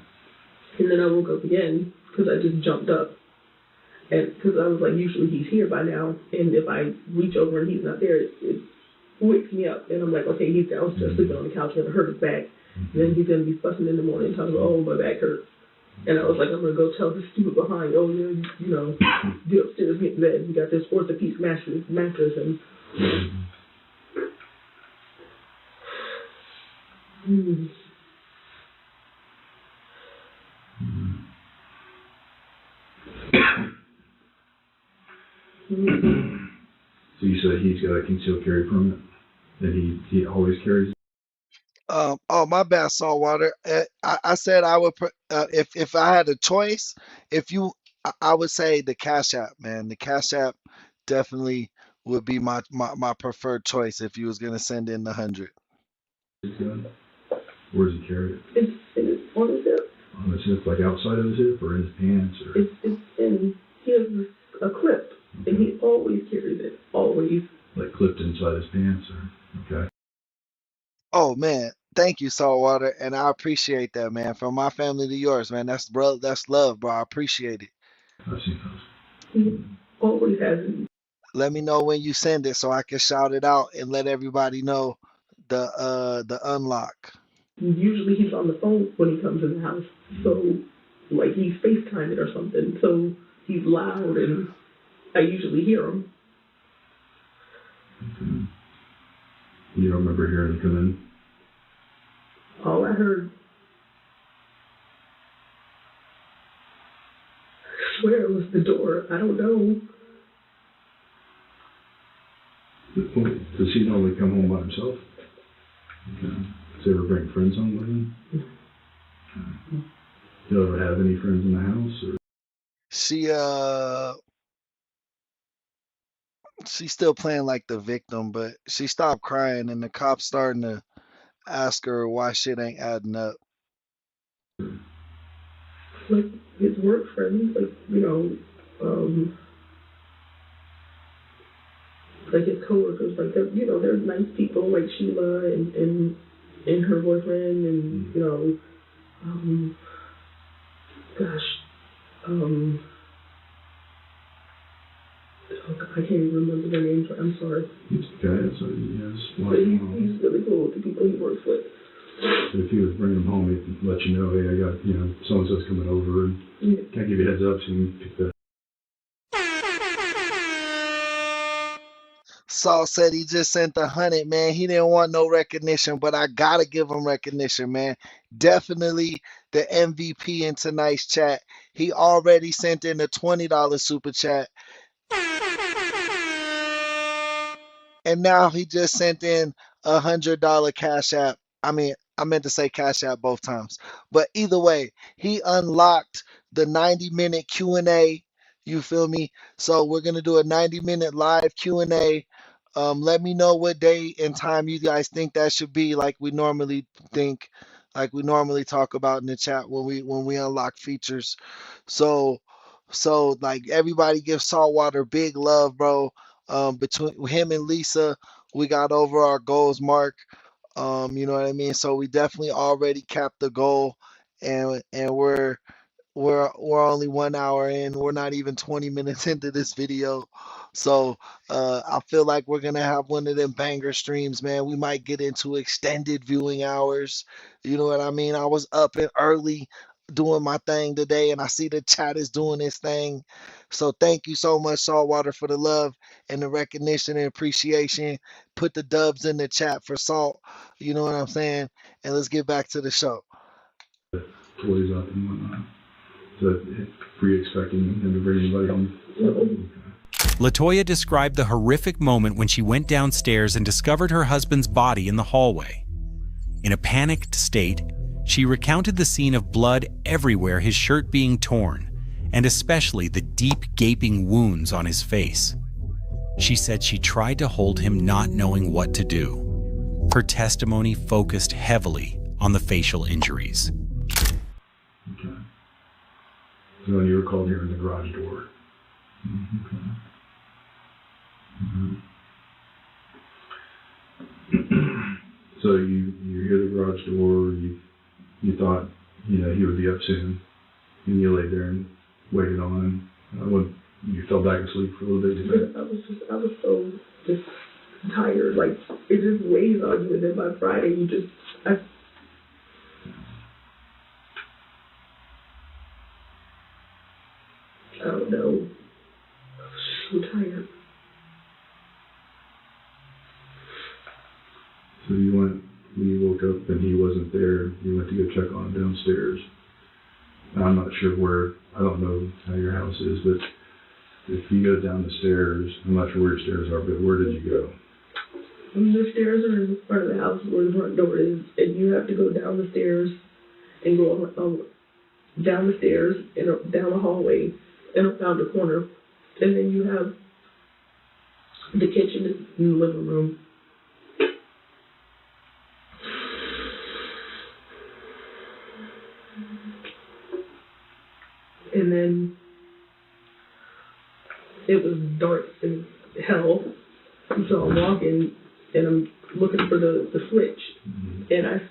And then I woke up again because I just jumped up. And because I was like, usually he's here by now, and if I reach over and he's not there, it wakes me up. And I'm like, okay, he's downstairs sleeping on the couch, and it hurt his back. And then he's going to be fussing in the morning, talking about, oh, my back hurts. And I was like, I'm going to go tell the stupid behind, oh, yeah, get upstairs, get in bed. We got this orthopedic mattress, and... So you said he's got a concealed carry permit, that he always carries? Oh, my bad, Saltwater. I said I would, if I had a choice, I would say the Cash App, man. The Cash App definitely would be my preferred choice if you was gonna send in the 100. Where does he carry it? It's on his hip. On his hip, like outside of his hip, or in his pants, or? It's in, he has a clip, and he always carries it, always. Like clipped inside his pants, or? Okay. Oh man, thank you, Saltwater, and I appreciate that, man. From my family to yours, man. That's love, bro. I appreciate it. I've seen those. He always has it. Let me know when you send it so I can shout it out and let everybody know the unlock. Usually he's on the phone when he comes in the house, so like he's FaceTiming or something, so he's loud and I usually hear him. Okay. You don't remember hearing him come in? All I heard, I swear it was the door. I don't know. Does he normally come home by himself? Okay. Does he ever bring friends home with him? Okay. Do you ever have any friends in the house? Or? She's still playing like the victim, but she stopped crying and the cops starting to ask her why shit ain't adding up. Like his work friends, like, like his coworkers, like they're nice people, like Sheila and her boyfriend, and I can't even remember their names. I'm sorry. It's okay. So yes. But he's really cool with the people he works with. So if he was bringing them home, he'd let you know, hey, I got so and so's coming over, and can I give you a heads up so you can pick that. Saul said he just sent 100, man. He didn't want no recognition, but I gotta give him recognition, man. Definitely the MVP in tonight's chat. He already sent in a $20 super chat. And now he just sent in a $100 Cash App. I mean, I meant to say Cash App both times. But either way, he unlocked the 90-minute Q&A. You feel me? So we're going to do a 90-minute live Q&A. Let me know what day and time you guys think that should be, like we normally think, like we normally talk about in the chat when we unlock features. So like everybody give Saltwater big love, bro. Between him and Lisa, we got over our goals mark. You know what I mean? So we definitely already capped the goal, and we're only 1 hour in. We're not even 20 minutes into this video. So I feel like we're gonna have one of them banger streams, man. We might get into extended viewing hours. You know what I mean? I was up and early doing my thing today, and I see the chat is doing this thing. So thank you so much, Saltwater, for the love and the recognition and appreciation. Put the dubs in the chat for Salt. You know what I'm saying? And let's get back to the show. Toys up and whatnot. So were you expecting him to bring anybody home? LaToya described the horrific moment when she went downstairs and discovered her husband's body in the hallway. In a panicked state, she recounted the scene of blood everywhere, his shirt being torn, and especially the deep gaping wounds on his face. She said she tried to hold him, not knowing what to do. Her testimony focused heavily on the facial injuries. Okay. So when you were called here in the garage door. Okay. So you hear the garage door, you thought, he would be up soon, and you laid there and waited on him. When you fell back asleep for a little bit, I was so just tired, like, it just weighs on you, and then by Friday, I don't know, I was so tired. So when you woke up and he wasn't there, you went to go check on him downstairs. Now, I'm not sure I don't know how your house is, but if you go down the stairs, I'm not sure where your stairs are, but where did you go? The stairs are in front of the house where the front door is, and you have to go down the stairs and go down the stairs and down the hallway and around the corner. And then you have the kitchen and the living room. And then it was dark as hell. So I'm walking and I'm looking for the switch. And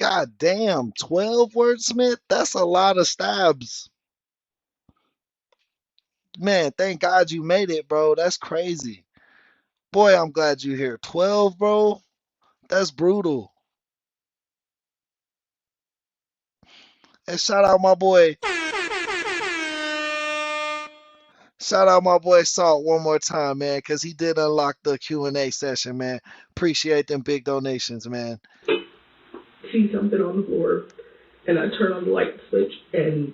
God damn, 12 wordsmith? That's a lot of stabs. Man, thank God you made it, bro. That's crazy. Boy, I'm glad you're here. 12, bro? That's brutal. And shout out my boy Salt one more time, man, because he did unlock the Q&A session, man. Appreciate them big donations, man. see something on the floor, and I turn on the light switch, and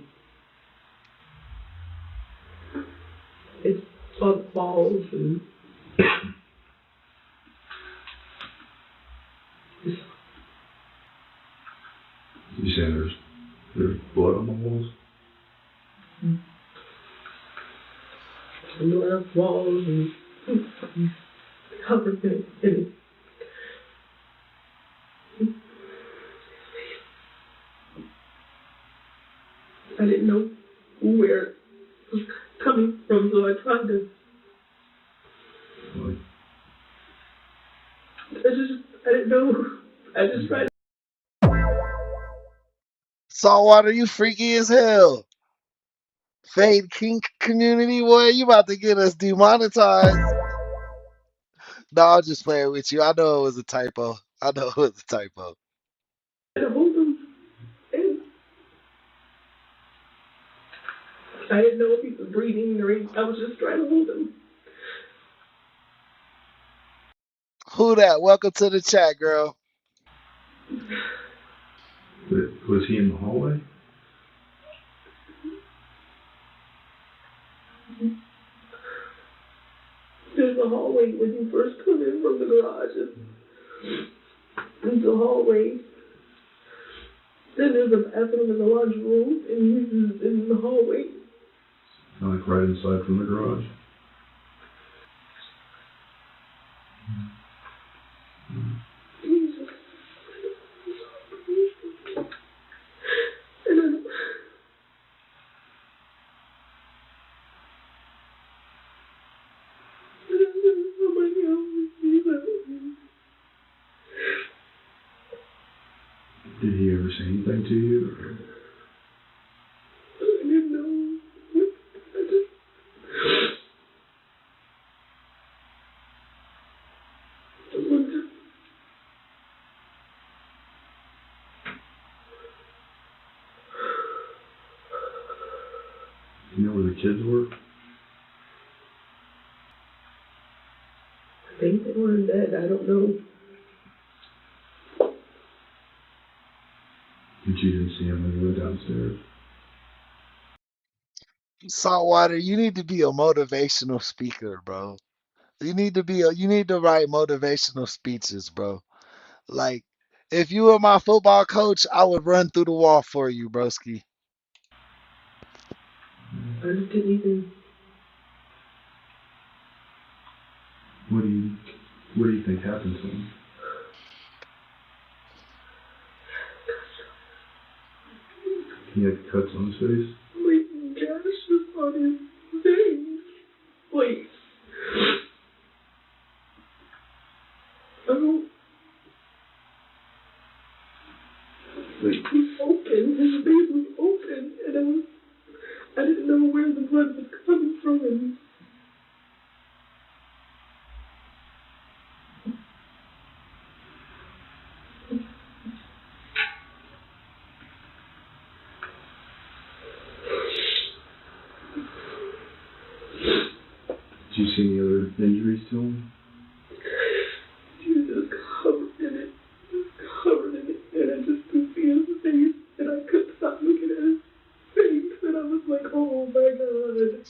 it's all balls and You saying there's blood on the walls? glass walls and covered in I didn't know where it was coming from, so I tried to. I didn't know. I just tried. Saltwater, you freaky as hell. Fade kink community, boy, you about to get us demonetized. No, I'm just playing with you. I know it was a typo. I hold him, and I didn't know if he was breathing or anything. I was just trying to hold him. Who that? Welcome to the chat, girl. Was he in the hallway? There's a hallway when you first come in from the garage. There's a hallway. Then there's a bathroom in the laundry room, and he's in the hallway. Like right inside from the garage? Did he ever say anything to you? Or? I didn't know. You know where the kids were? I think they were in bed. I don't know. But you didn't see him when you went downstairs? Saltwater, you need to be a motivational speaker, bro. You need to write motivational speeches, bro. Like, If you were my football coach, I would run through the wall for you, broski. I just didn't even. What do you think happened to him? He had cuts on his face. Like gashes on his face. Like, I don't. Like, he was open. His face was open, and I didn't know where the blood was coming from. And Did you see any other injuries to him? he was just covered in it. Just covered in it. And I just could see his face, and I couldn't stop looking at his face. And I was like, oh my God.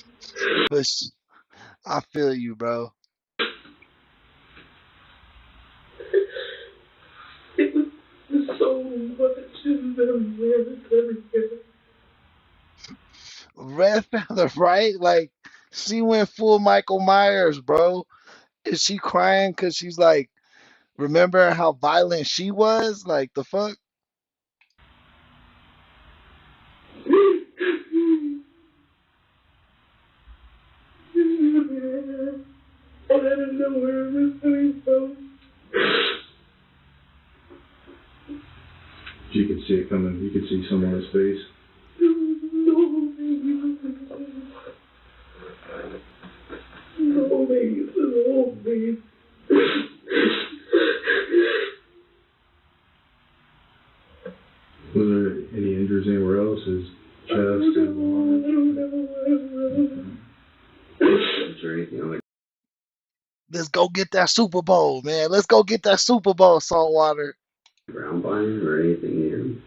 But I feel you, bro. It was so much. It was everywhere. It's everywhere. Red feather, right? Like she went full Michael Myers, bro. Is she crying because she's like, remember how violent she was? Like the fuck? I didn't know where it was coming from. You could see it coming. You could see some on his face. There was no face, no face. Was there any injuries anywhere else? His chest, his arm? I don't know. Is there anything on the Let's go get that Super Bowl, man. Let's go get that Super Bowl, Saltwater. ground by him or anything near him?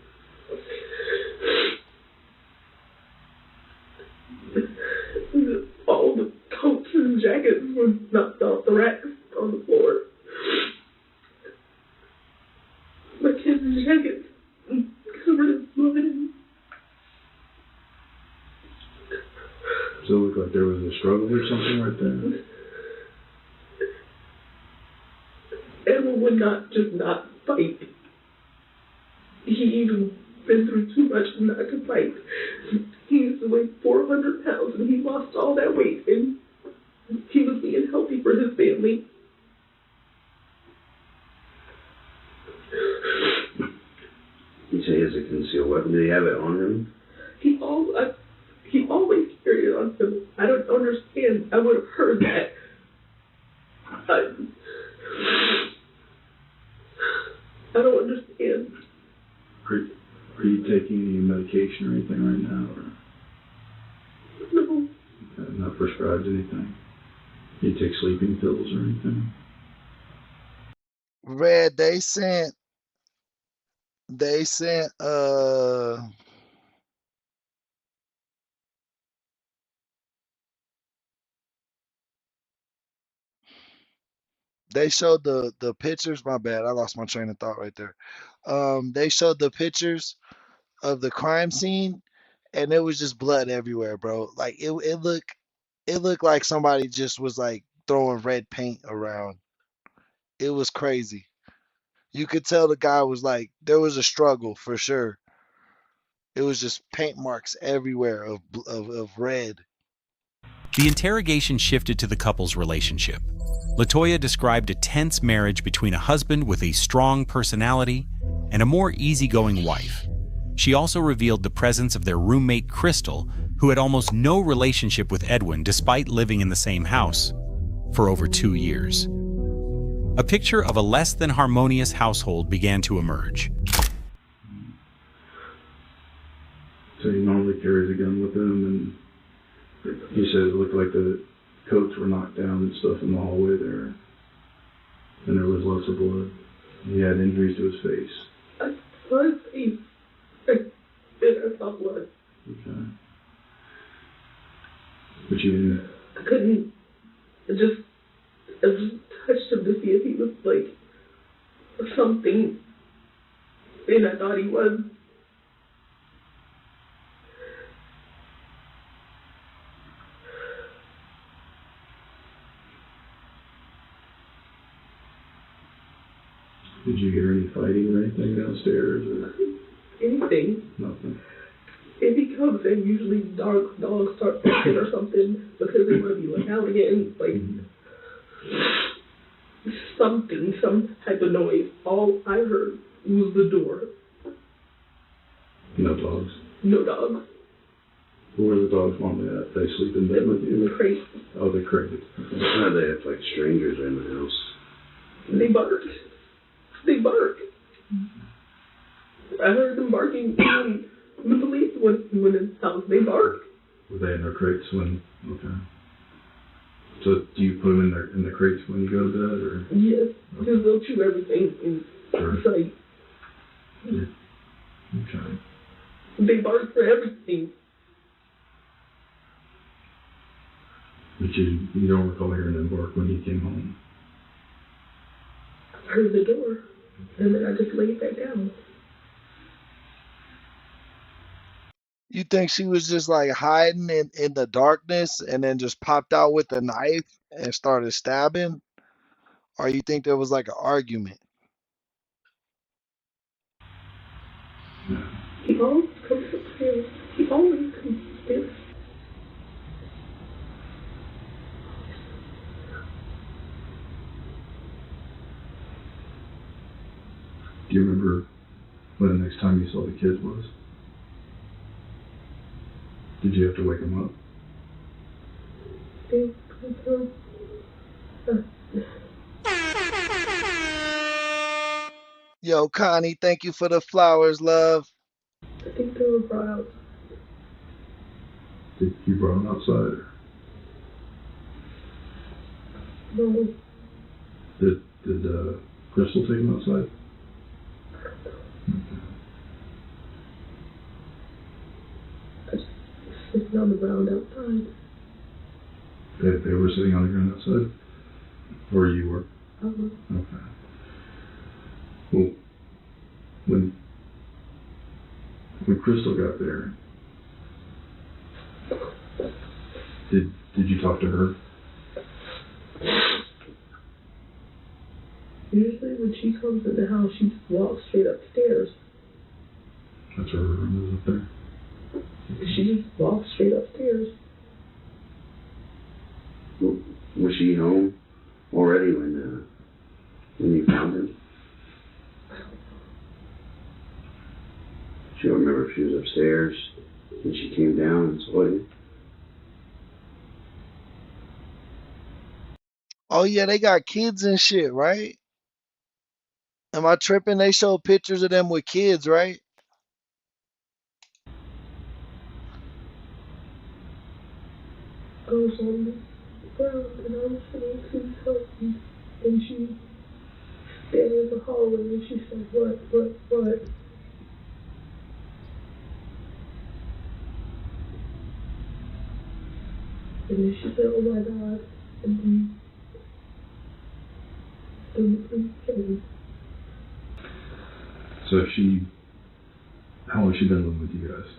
All the coats and jackets were knocked off the racks on the floor. My kids' jackets covered in blood. So it looked like there was a struggle or something right there. Edward would not fight. He even been through too much not to fight. He used to weigh 400 pounds and he lost all that weight and he was being healthy for his family. You say he has a concealed weapon. Did he have it on him? He always carried it on him. I don't understand. I would have heard that. I don't understand. Are you taking any medication or anything right now? Or No. not prescribed anything? You take sleeping pills or anything? Red, they sent they showed the pictures. My bad, I lost my train of thought right there. They showed the pictures of the crime scene, and it was just blood everywhere, bro. Like it looked like somebody just was like throwing red paint around. It was crazy. You could tell the guy was like there was a struggle for sure. It was just paint marks everywhere of red. The interrogation shifted to the couple's relationship. LaToya described a tense marriage between a husband with a strong personality and a more easygoing wife. She also revealed the presence of their roommate, Crystal, who had almost no relationship with Edwin despite living in the same house for over 2 years. A picture of a less than harmonious household began to emerge. So he normally carries a gun with him, and he said it looked like the coats were knocked down and stuff in the hallway there. And there was lots of blood. He had injuries to his face. I saw his face. I saw blood. Okay. But you didn't... I couldn't. I just touched him to see if he was like something And I thought he was. Did you hear any fighting or anything downstairs or Anything. nothing? If he comes in, usually dogs start barking or something because they want to be let out again. Like something, some type of noise. All I heard was the door. No dogs? No dogs. Where are the dogs normally at? They sleep in bed with you? In the crate. Oh, they crated. How they have like strangers in the house? They bark. They bark. I heard them barking when the police went in the house. They bark. Were they in their crates when? Okay. So do you put them in the crates when you go to bed, or? Yes, because they'll chew everything in sight. Yeah. Okay. They bark for everything. But you don't recall hearing them bark when you came home? I heard the door, and then I just laid back down. You think she was just like hiding in the darkness and then just popped out with a knife and started stabbing? Or you think there was like an argument? He always comes upstairs. He always comes upstairs. Do you remember when the next time you saw the kids was? Did you have to wake them up? Yo, Connie, thank you for the flowers, love. I think they were brought out. Did you brought them outside? No. Did Crystal take them outside? I was sitting on the ground outside. They were sitting on the ground outside? Or you were? I was. Okay. Well, when Crystal got there, did you talk to her? Usually when she comes in the house, she walks straight upstairs. That's where her room is up there. She just walks straight upstairs. Was she home already when you found him? She don't remember if she was upstairs and she came down and saw you. Oh yeah, they got kids and shit, right? Am I tripping? They show pictures of them with kids, right? I was on the ground and I was saying, please help me. And she stayed in the hallway and she said, what? And then she said, oh my God. And then the police came. So how long has she been living with you guys?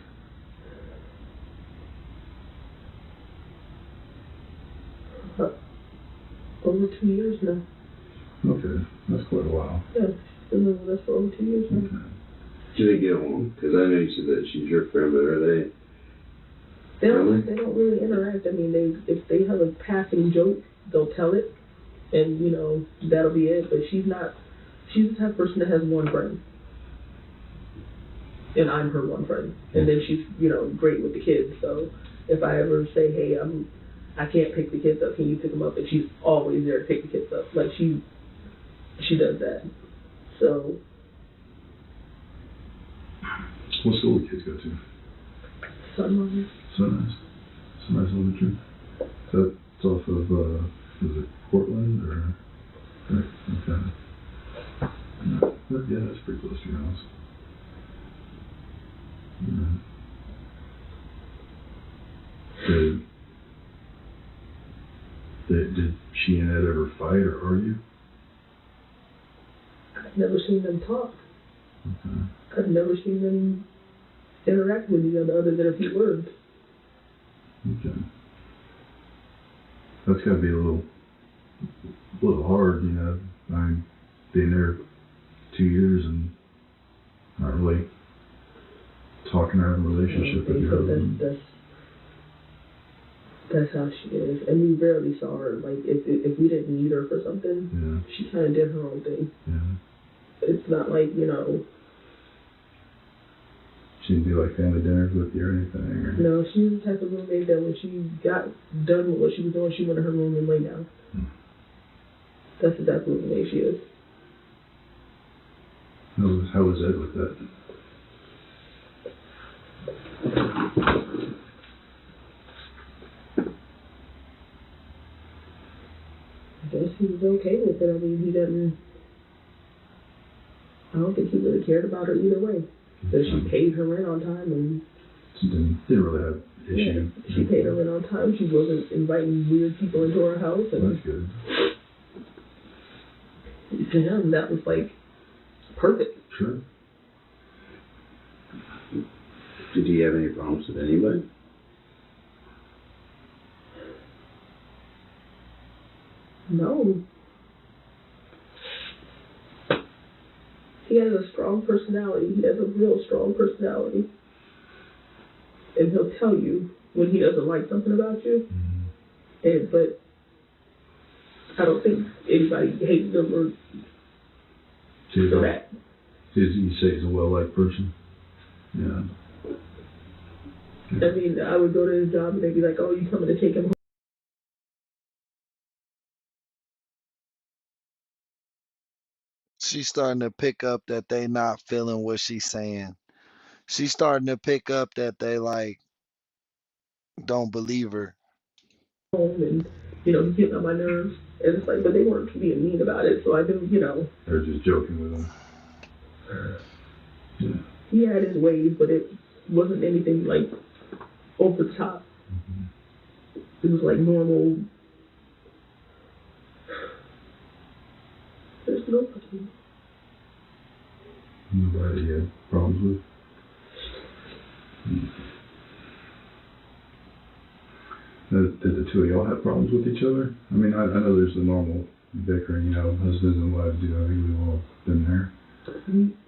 Over 2 years now. Okay, that's quite a while. Yeah, she's been living with us for over 2 years now. Okay. Do they get along? Because I know you said that she's your friend, but are they? They don't really interact. I mean, if they have a passing joke, they'll tell it, and that'll be it. But she's the type of person that has one friend, and I'm her one friend. And then she's great with the kids. So if I ever say, hey, I can't pick the kids up, can you pick them up? And she's always there to pick the kids up. Like she does that. So. What school do kids go to? Sunrise. Sunrise Elementary. That's off of, is it Portland or? Okay. Yeah, that's pretty close to your house. Yeah. Did she and Ed ever fight or argue? I've never seen them talk. Okay. I've never seen them interact with each other other than a few words. Okay. That's got to be a little hard, you know. I mean, being there 2 years and not really talking or having a relationship with your husband. That's how she is, and we rarely saw her. Like if we didn't need her for something, she kind of did her own thing. Yeah. It's not like, you know. She didn't do like family dinners with you or anything? Or? No, she was the type of roommate that when she got done with what she was doing, she went to her room and lay down. That's the type of roommate she is. How was Ed with that? I guess he was okay with it. I mean, I don't think he really cared about her either way. So she paid her rent on time and... She didn't really have issues. Yeah, she paid her rent on time. She wasn't inviting weird people into her house. And that's good. To him, that was like perfect. Sure. Did he have any problems with anybody? No. He has a strong personality. He has a real strong personality. And he'll tell you when he doesn't like something about you. But I don't think anybody hates him or for that. You say he's a well-liked person? Yeah. I mean, I would go to his job and they'd be like, oh, you coming to take him home? She's starting to pick up that they not feeling what she's saying. She's starting to pick up that they like don't believe her. Home and, you know, he's getting on my nerves. And it's like, but they weren't being mean about it, so I do, you know. They're just joking with him. Yeah. He had his ways, but it wasn't anything like over the top. It was like normal. There's nobody he had problems with. Did the two of y'all have problems with each other? I mean, I know there's the normal bickering, you know, husbands and wives do. I think we've all been there.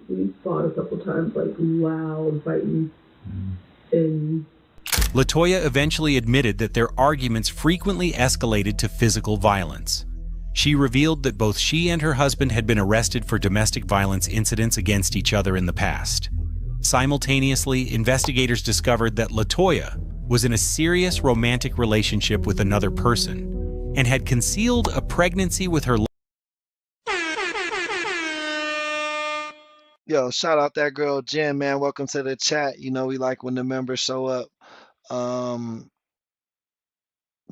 We fought a couple times, like loud fighting. And LaToya eventually admitted that their arguments frequently escalated to physical violence. She revealed that both she and her husband had been arrested for domestic violence incidents against each other in the past. Simultaneously, investigators discovered that LaToya was in a serious romantic relationship with another person and had concealed a pregnancy with her. Yo, shout out that girl Jen, man. Welcome to the chat. You know, we like when the members show up.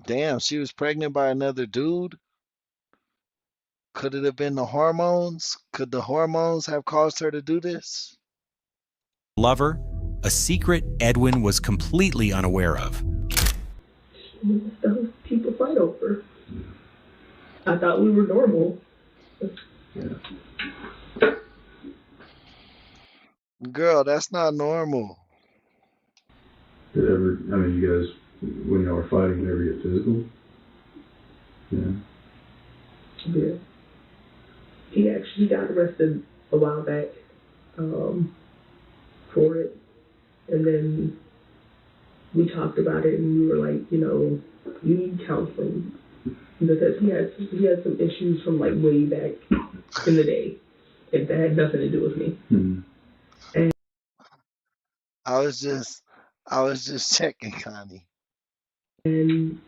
Damn, she was pregnant by another dude. Could it have been the hormones? Could the hormones have caused her to do this? Lover, a secret Edwin was completely unaware of. Stuff people fight over. I thought we were normal. Girl, that's not normal. Did ever, I mean, you guys, when y'all were fighting, did ever get physical? Yeah. Yeah. He actually got arrested a while back for it. And then we talked about it and we were like, you know, you need counseling. Because he had some issues from like way back in the day. That had nothing to do with me. And I was just checking, Connie. And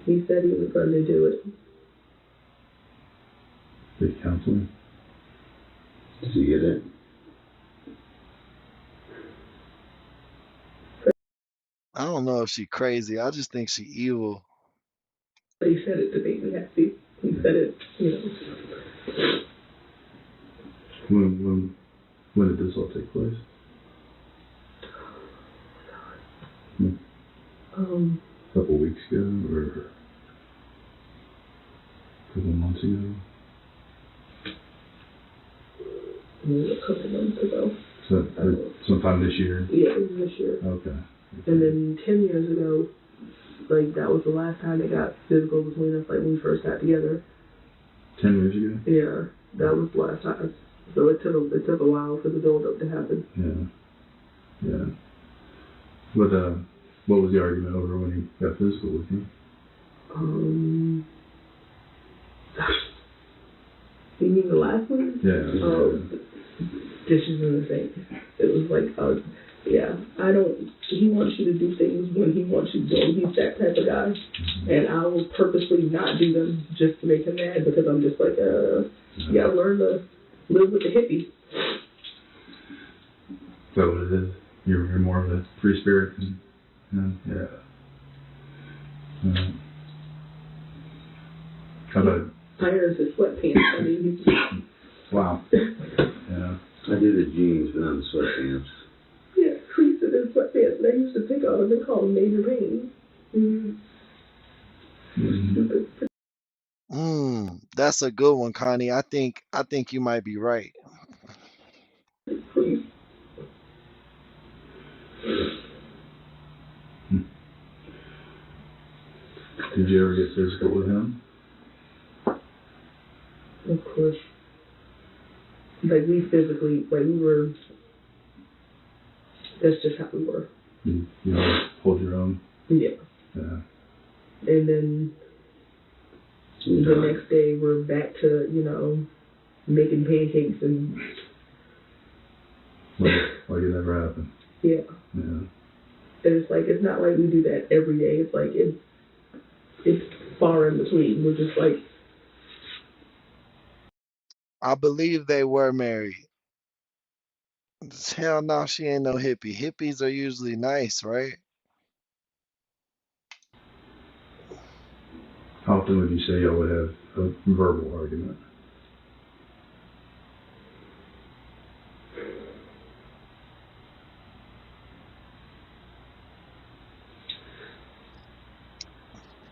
he said he was going to do it. Did counseling? Did you get it? I don't know if she's crazy. I just think she's evil. But he said it to make me happy. He said it, you know. When did this all take place? A couple weeks ago or a couple months ago? A couple months ago. So, sometime this year? Yeah, it was this year. Okay. And then 10 years ago, like, that was the last time they got physical between us, like, when we first got together. 10 years ago? Yeah, that was the last time. So it took a while for the build-up to happen. Yeah. Yeah. What was the argument over when he got physical with you? You mean the last one? Yeah. Dishes in the sink. It was like, he wants you to do things when he wants you to do them. He's that type of guy. Mm-hmm. And I will purposely not do them just to make him mad because I'm just like, you gotta learn to live with the hippie. Is that what it is? You're more of a free spirit? Yeah. How about... Irons his sweatpants. I mean, wow. Yeah. I do the jeans, but not the sweatpants. Yeah, creases in his sweatpants. And I used to pick on him and call him Major Pain. That's a good one, Connie. I think you might be right. Please. Did you ever get physical with him? Of course. Like, we physically, like, we were, that's just how we were. You know, hold your own? Yeah. Yeah. And then the next day we're back to, making pancakes and... Like it never happened. Yeah. Yeah. And it's like, it's not like we do that every day. It's like, it's far in between. We're just like... I believe they were married. Hell no, she ain't no hippie. Hippies are usually nice, right? How often would you say y'all would have a verbal argument?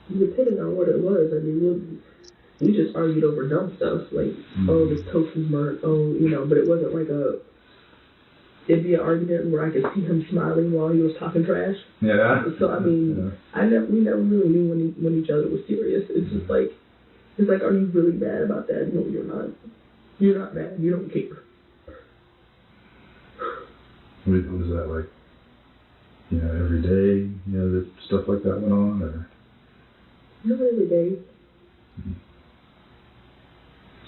Depending on what it was, I mean, we just argued over dumb stuff, like, oh, this toast is burnt, oh, but it wasn't like it'd be an argument where I could see him smiling while he was talking trash. Yeah. So, I mean, we never really knew when each other was serious. It's just like, are you really mad about that? No, you're not. You're not mad. You don't care. Was that like, every day, that stuff like that went on, or? Not every day.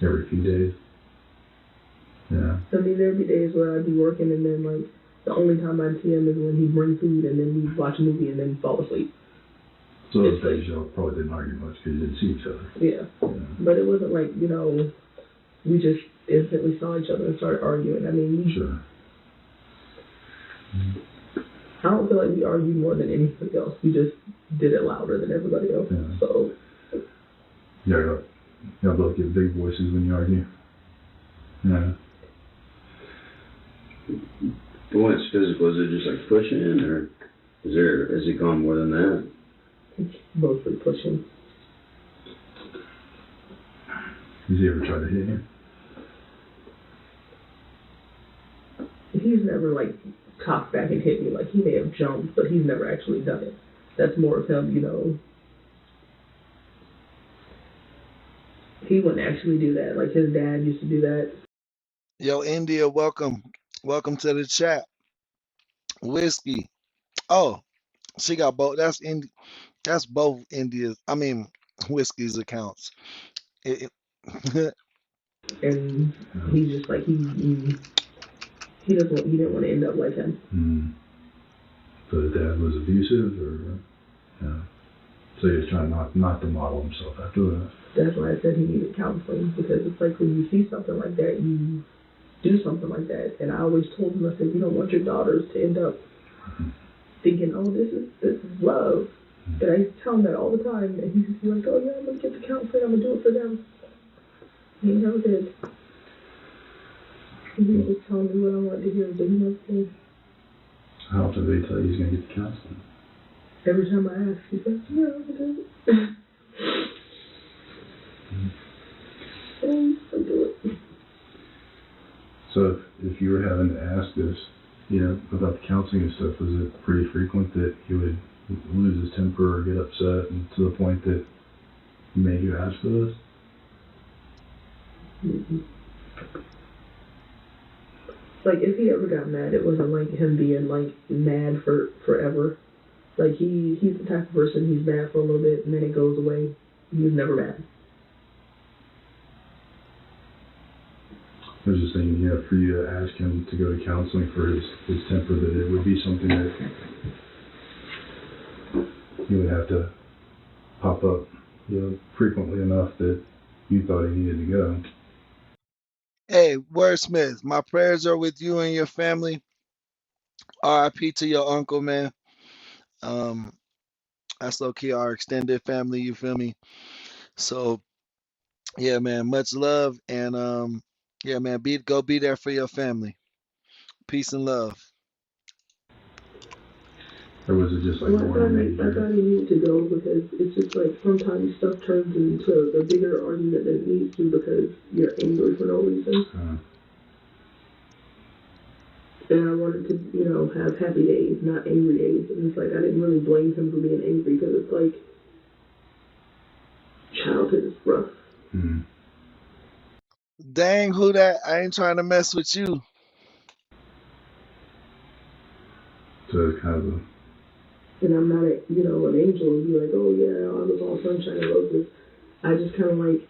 Every few days? Yeah. I mean, there'd be days where I'd be working and then, like, the only time I'd see him is when he'd bring food and then we'd watch a movie and then fall asleep. So those days y'all probably didn't argue much because you didn't see each other. Yeah. But it wasn't like, we just instantly saw each other and started arguing. I mean, sure. I don't feel like we argued more than anybody else. We just did it louder than everybody else. Yeah. So. Yeah, y'all both get big voices when you argue. Yeah. But when it's physical, is it just like pushing, or has it gone more than that? It's mostly pushing. Has he ever tried to hit you? He's never, like, cocked back and hit me. Like, he may have jumped, but he's never actually done it. That's more of him, He wouldn't actually do that. Like, his dad used to do that. Yo, India, welcome to the chat. Whiskey. Oh, she got both. That's both India's. I mean, Whiskey's accounts. And he's just like he didn't want to end up like him. So his dad was abusive, or so he was trying not to model himself after that. That's why I said he needed counseling, because it's like when you see something like that, you do something like that. And I always told him, I said, you don't want your daughters to end up thinking, oh, this is love. And I used to tell him that all the time, and he used to be like, oh yeah, I'm gonna get the counseling, I'm gonna do it for them. He never did. He was just telling me what I wanted to hear, but he never did. How often did he tell you he's gonna get the counseling? Every time I ask, he's like, yeah, I do. And I do it. So if you were having to ask this, about the counseling and stuff, was it pretty frequent that he would lose his temper or get upset, and to the point that he made you ask for this? Mm-hmm. Like, if he ever got mad, it wasn't like him being, like, mad for forever. Like, he's the type of person, he's mad for a little bit, and then it goes away. He's never mad. I was just thinking, for you to ask him to go to counseling for his temper, that it would be something that he would have to pop up, frequently enough that you thought he needed to go. Hey, Wordsmith, my prayers are with you and your family. R.I.P. to your uncle, man. That's low-key our extended family, you feel me? So, yeah, man, much love, and yeah, man, go be there for your family. Peace and love. Or was it just like Well, I thought he needed to go because it's just like sometimes stuff turns into a bigger argument than it needs to because you're angry for no reason. And I wanted to, have happy days, not angry days. And it's like I didn't really blame him for being angry because it's like childhood is rough. Mm-hmm. Dang, who that? I ain't trying to mess with you. So it's kind of a... And I'm not, an angel and be like, oh yeah, I was all sunshine and roses. I just kind of like,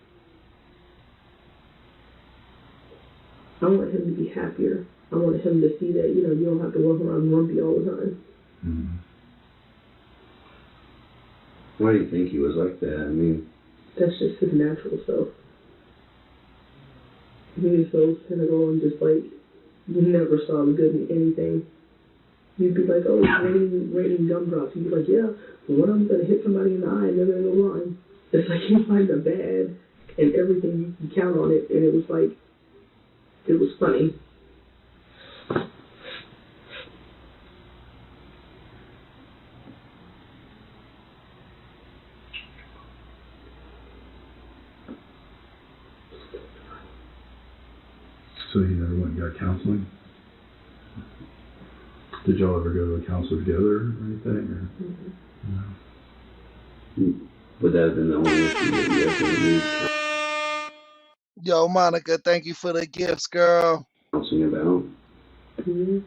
I want him to be happier. I want him to see that, you don't have to walk around grumpy all the time. Mm-hmm. Why do you think he was like that? I mean, that's just his natural self. He was so cynical and just like, you never saw the good in anything. You'd be like, oh, it's raining gumdrops. You'd be like, yeah, well, one of them's going to hit somebody in the eye and they're going to go blind. It's like you find the bad and everything, you can count on it. And it was like, it was funny. So you never went and got counseling? Did y'all ever go to a counselor together or anything? Or? Mm-hmm. No. Would that have been the only issue that you ever used? Yo, Monica, thank you for the gifts, girl. Counseling about? Mm-hmm.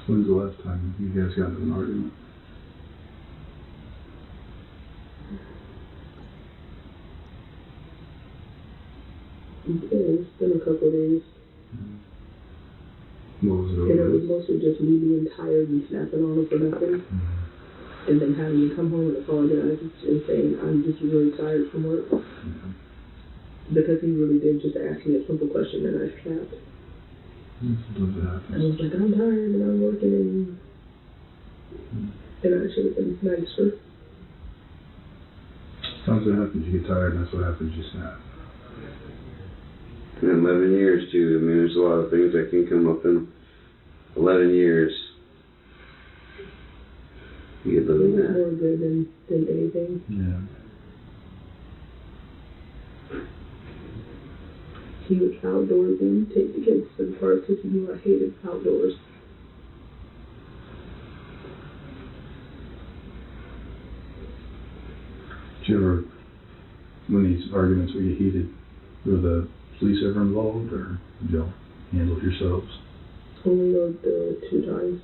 When's the last time you guys got into an argument? It's been a couple of days. What was it over? And it was mostly just me being tired and snapping on him for nothing. And then having to come home and apologize and saying, I'm just really tired from work. Because he really did just ask me a simple question and I snapped. I was like, I'm tired and I'm working and I should have been nicer. Sometimes what happens, you get tired and that's what happens, you snap. In 11 years, too. I mean, there's a lot of things that can come up in 11 years. You get living that. More good than anything. Yeah. He was outdoorsy, take the kids to the park because he knew I hated outdoors. Did you ever, when these arguments would get heated, were the police ever involved, or did y'all handle it yourselves? Only the 2 times.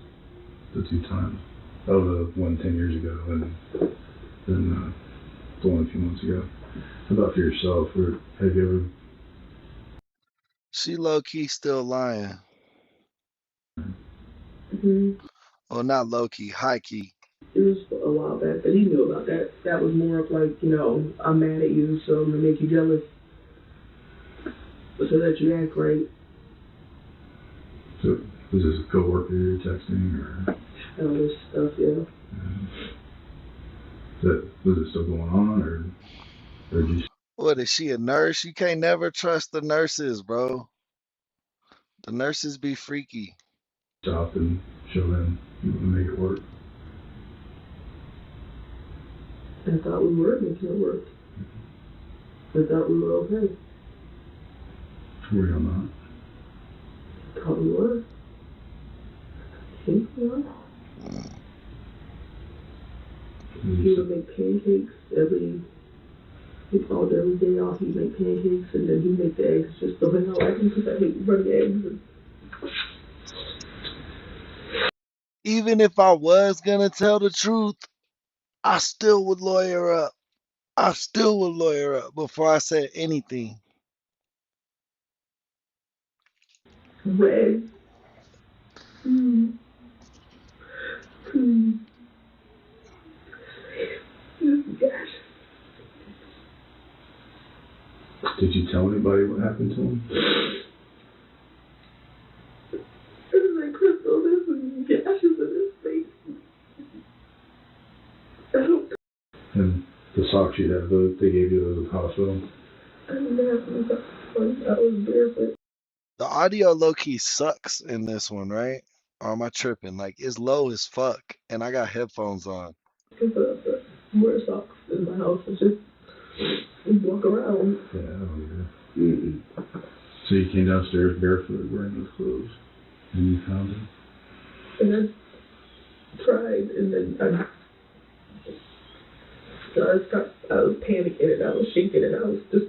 The 2 times? Oh, the one 10 years ago, and then the one a few months ago. How about for yourself? Or have you ever... She low-key still lying. Mm-hmm. Well, not low-key, high-key. It was a while back, but he knew about that. That was more of like, I'm mad at you, so I'm going to make you jealous. So that you act right. So, was this a coworker you're texting, or? All this stuff, yeah. Was it still going on, or just What is she, a nurse? You can't never trust the nurses, bro. The nurses be freaky. stop and show them make it work? I thought we were making it work. I thought we were okay. Were you not? I thought we were. I think we are. He would make pancakes all every day off. He'd make pancakes and then he'd make the eggs just the way I like them because I hate running eggs. And Even if I was gonna tell the truth, I still would lawyer up. I still would lawyer up before I said anything. red. Gosh. Did you tell anybody what happened to him? It was like Crystal, there's some gashes in his face. I don't. And the socks you had, they gave you those at the hospital? I didn't have any socks on. I was barefoot. The audio low key sucks in this one, right? Or am I tripping? Like it's low as fuck, and I got headphones on. Because I wear socks in my house and just walk around. Yeah, I don't either. So you came downstairs barefoot wearing those clothes, and you found them? And I tried, and then I was panicking, and I was shaking, and I was just.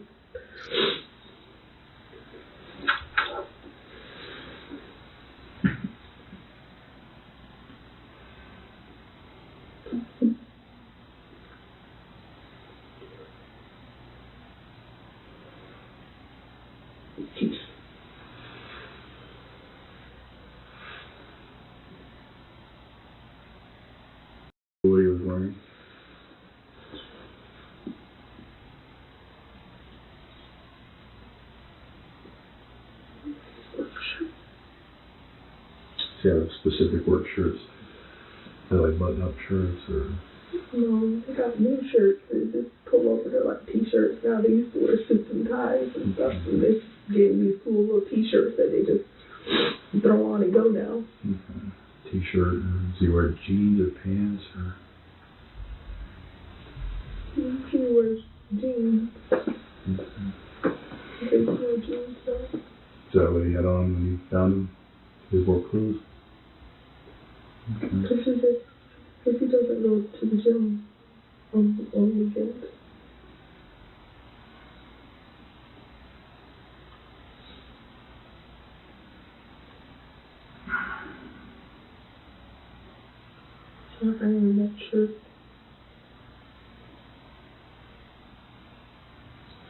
What he was wearing? Do you have specific work shirts? They're like button-up shirts, or? No, they got new shirts. They just pull over. They're like t-shirts now. They used to wear suits and ties and stuff. And they gave me these cool little t-shirts that they just throw on and go now. Okay. T-shirt. Does he wear jeans or pants, or? He wears jeans. They wear jeans now. Is that what he had on when you found him? His work clothes? Okay. Because he doesn't go to the gym on weekends. So I am that shirt.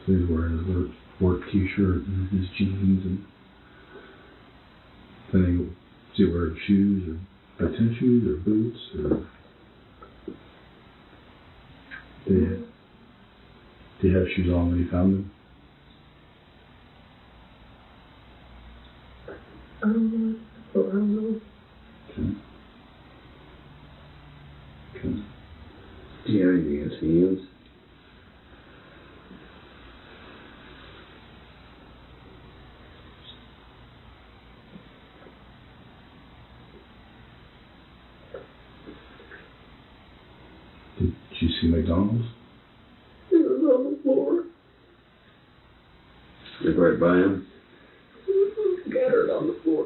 So he's wearing his work t-shirt and his jeans, and then does he wear shoes, or tennis shoes, or boots, or? Did he have shoes on when you found him? I don't know. Okay. Okay. Do you have anything else to use? Did you see McDonald's? He was on the floor. Like right by him? Scattered on the floor.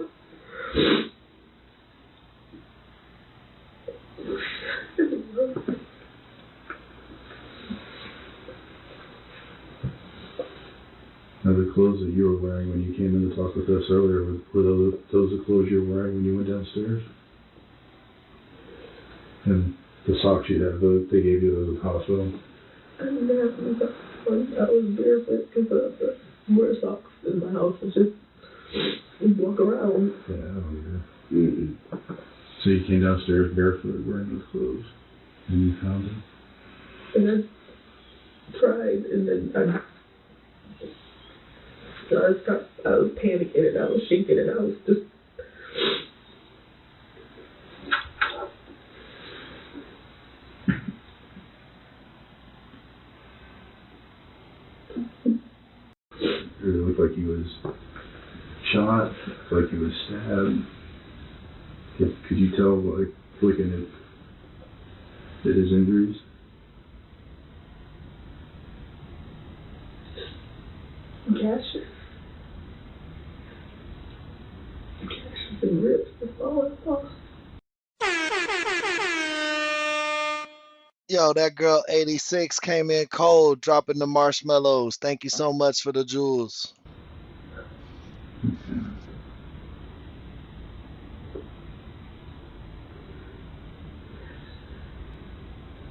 Now the clothes that you were wearing when you came in to talk with us earlier, were those the clothes you were wearing when you went downstairs? And the socks you had, they gave you those at the hospital? I didn't have any socks on. I was barefoot because I wear socks in my house and just walk around. Yeah, I don't either. So you came downstairs barefoot wearing those clothes, and you found them? And I tried, and then I was panicking, and I was shaking, and I was just. like he was stabbed. Could you tell, like, looking at his injuries? Gashes. Gashes and rips. That's all I saw. Yo, that girl 86 came in cold, dropping the marshmallows. Thank you so much for the jewels.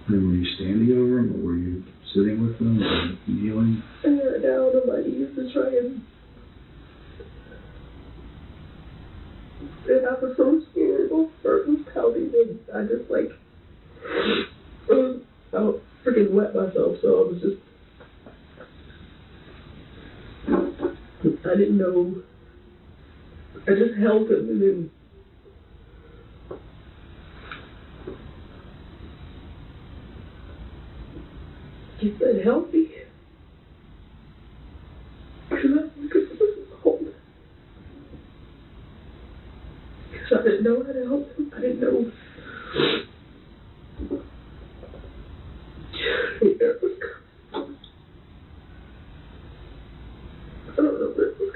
And were you standing over him, or were you sitting with him, or kneeling? I got down on my knees to try and I was so scared. My heart was pounding, and I just like, I freaking wet myself, so I was just, I didn't know. I just held him, and then he said, "Help me." Because I was cold. Because I didn't know how to help him. I didn't know. It was coming. I don't know where it was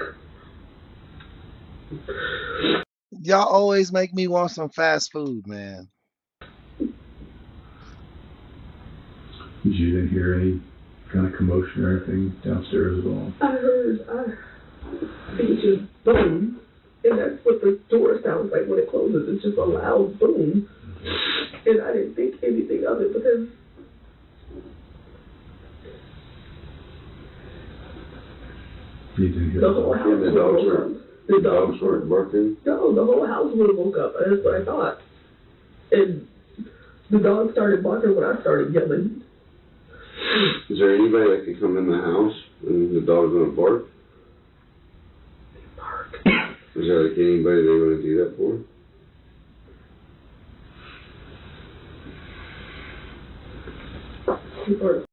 coming. Y'all always make me want some fast food, man. You didn't hear any kind of commotion or anything downstairs at all? I think it's just boom. And that's what the door sounds like when it closes. It's just a loud boom. And I didn't think anything of it because You didn't hear the whole house would have woke up. The dogs weren't barking? No, the whole house would have woke up. That's what I thought. And the dog started barking when I started yelling. Is there anybody that could come in the house and the dog's gonna bark? Bark. Is there like anybody they want to do that for? He barked.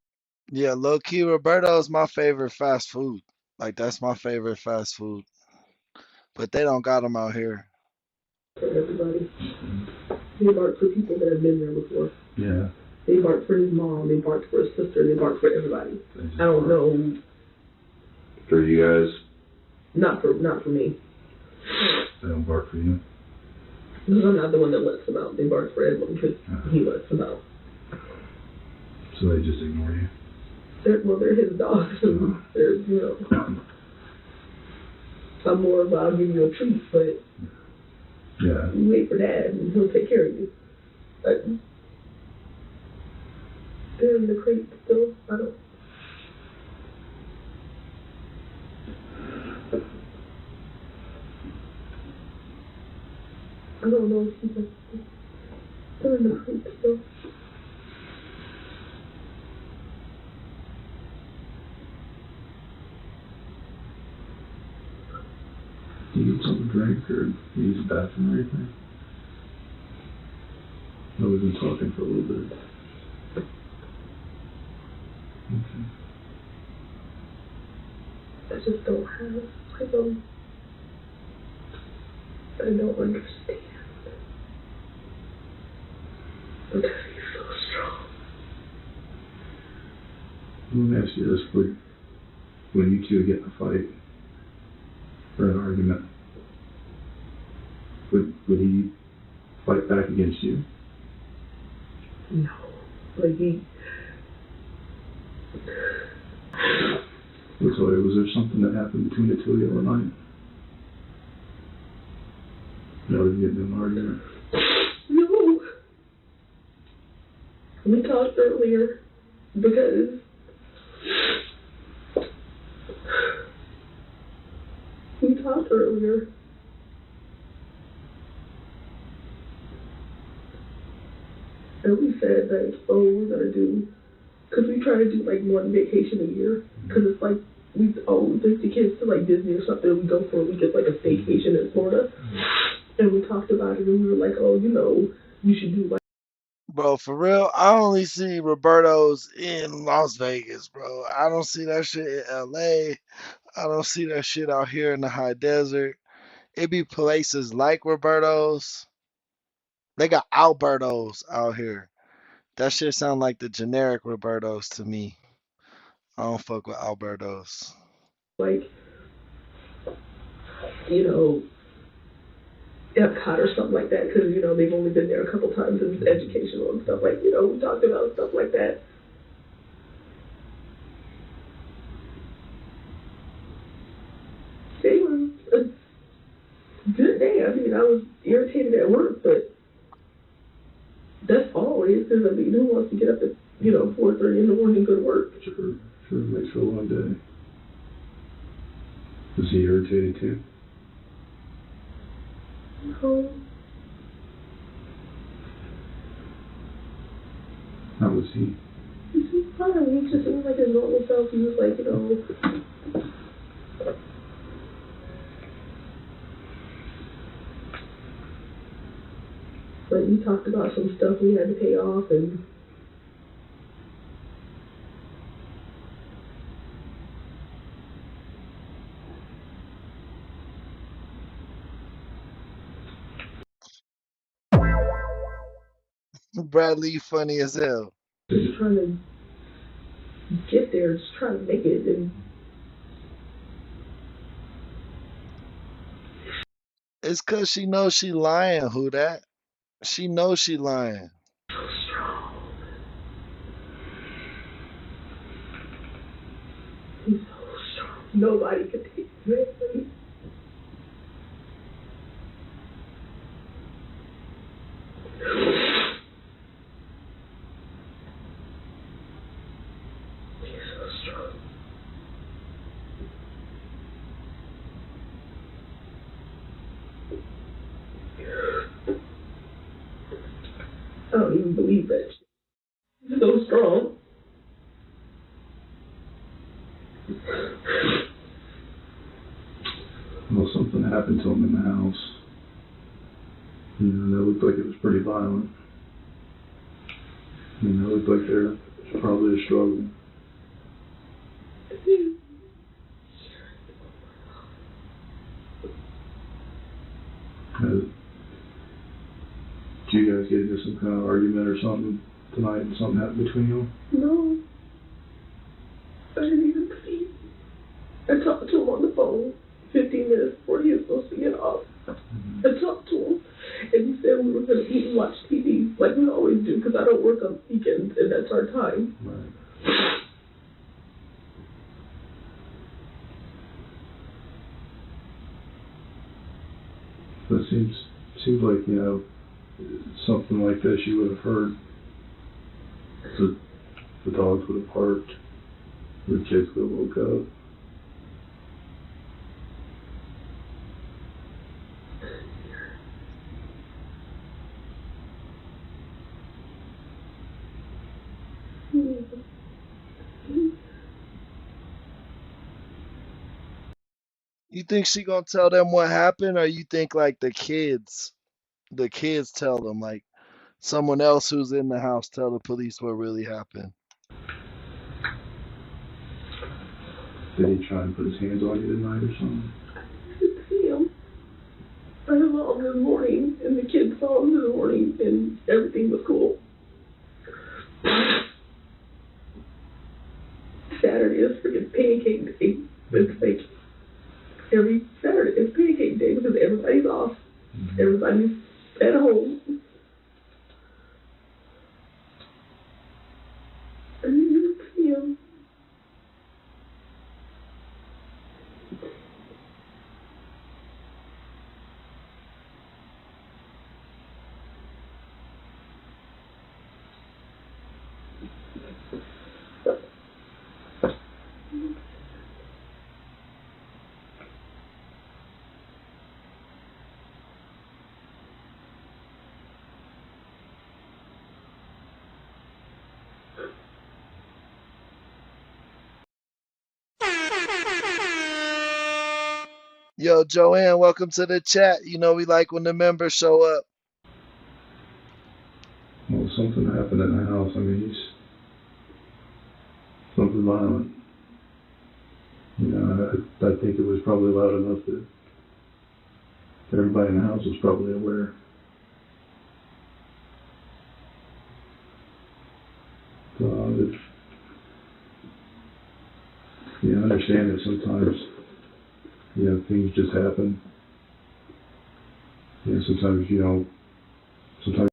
Yeah, low key, Roberto's my favorite fast food. Like, that's my favorite fast food. But they don't got them out here. For everybody. He barked for people that have been there before. Yeah. They barked for his mom. They barked for his sister. They barked for everybody. I don't know. For you guys? Not for me. They don't bark for you? Because I'm not the one that lets them out. They bark for everyone because he lets them out. So they just ignore you? They're his dogs. And they're, I'm more of I'll give you a treat, but yeah, you wait for Dad and he'll take care of you. But they're in the crate still. I don't know if he's like, they're in the crate still. Do you get something to drink or use the bathroom or anything? No, we've been talking for a little bit. Okay. I just don't have, I don't understand. Because he's so strong. Let me ask you this, when you two get in a fight, or an argument, would he fight back against you? No. Like Was there something that happened between the two of you the other night? No, did you get into an argument? No. We talked earlier because and we said that, we're gonna do, because we try to do like one vacation a year, because it's like we take the kids to like Disney or something, we go for a week, it's like a staycation in Florida, and we talked about it, and we were like, you should do like. Bro, for real, I only see Roberto's in Las Vegas, bro. I don't see that shit in LA. I don't see that shit out here in the high desert. It be places like Roberto's. They got Alberto's out here. That shit sound like the generic Roberto's to me. I don't fuck with Alberto's. Like, you know, Epcot or something like that, because, you know, they've only been there a couple times and it's educational and stuff like, you know, we talked about stuff like that. They were a good day. I mean, I was irritated at work, but that's always, because, I mean, who wants to get up at, you know, 4:30 in the morning and go to work? Sure, makes for a long day. Was he irritated too? No. How was he? He was fine. He just seemed like his normal self. He was like, you know, but we talked about some stuff we had to pay off and Bradley, you funny as hell. just trying to get there, just trying to make it. And It's cause she knows she lying, who that? She knows she lying. so strong. He's so strong. Nobody could take it. I don't even believe that. He's so strong. Well, something happened to him in the house. You know, that looked like it was pretty violent. You know, it looked like there was probably a struggle. Did you guys get into some kind of argument or something tonight and something happened between you? No. I didn't even see. I talked to him on the phone 15 minutes before he was supposed to get off. I talked to him, and he said we were going to eat and watch TV like we always do, because I don't work on weekends, and that's our time. Right. But it seems like, you know, something like this you would have heard. The dogs would have barked. The kids would have woke up. You think she gonna tell them what happened, or you think like the kids tell them, like someone else who's in the house tell the police what really happened? Did he try and put his hands on you tonight or something? I didn't see him. I saw him this morning, and the kids saw him this morning, and everything was cool. Saturday is freaking pancake day. It's like every Saturday is pancake day because everybody's off. Mm-hmm. Everybody's at home. I didn't see him. Yo, Joanne, welcome to the chat. You know we like when the members show up. Well, something happened in the house. I mean, something violent. You know, I think it was probably loud enough that Everybody in the house was probably aware. So, I understand that sometimes, things just happen. Sometimes, sometimes.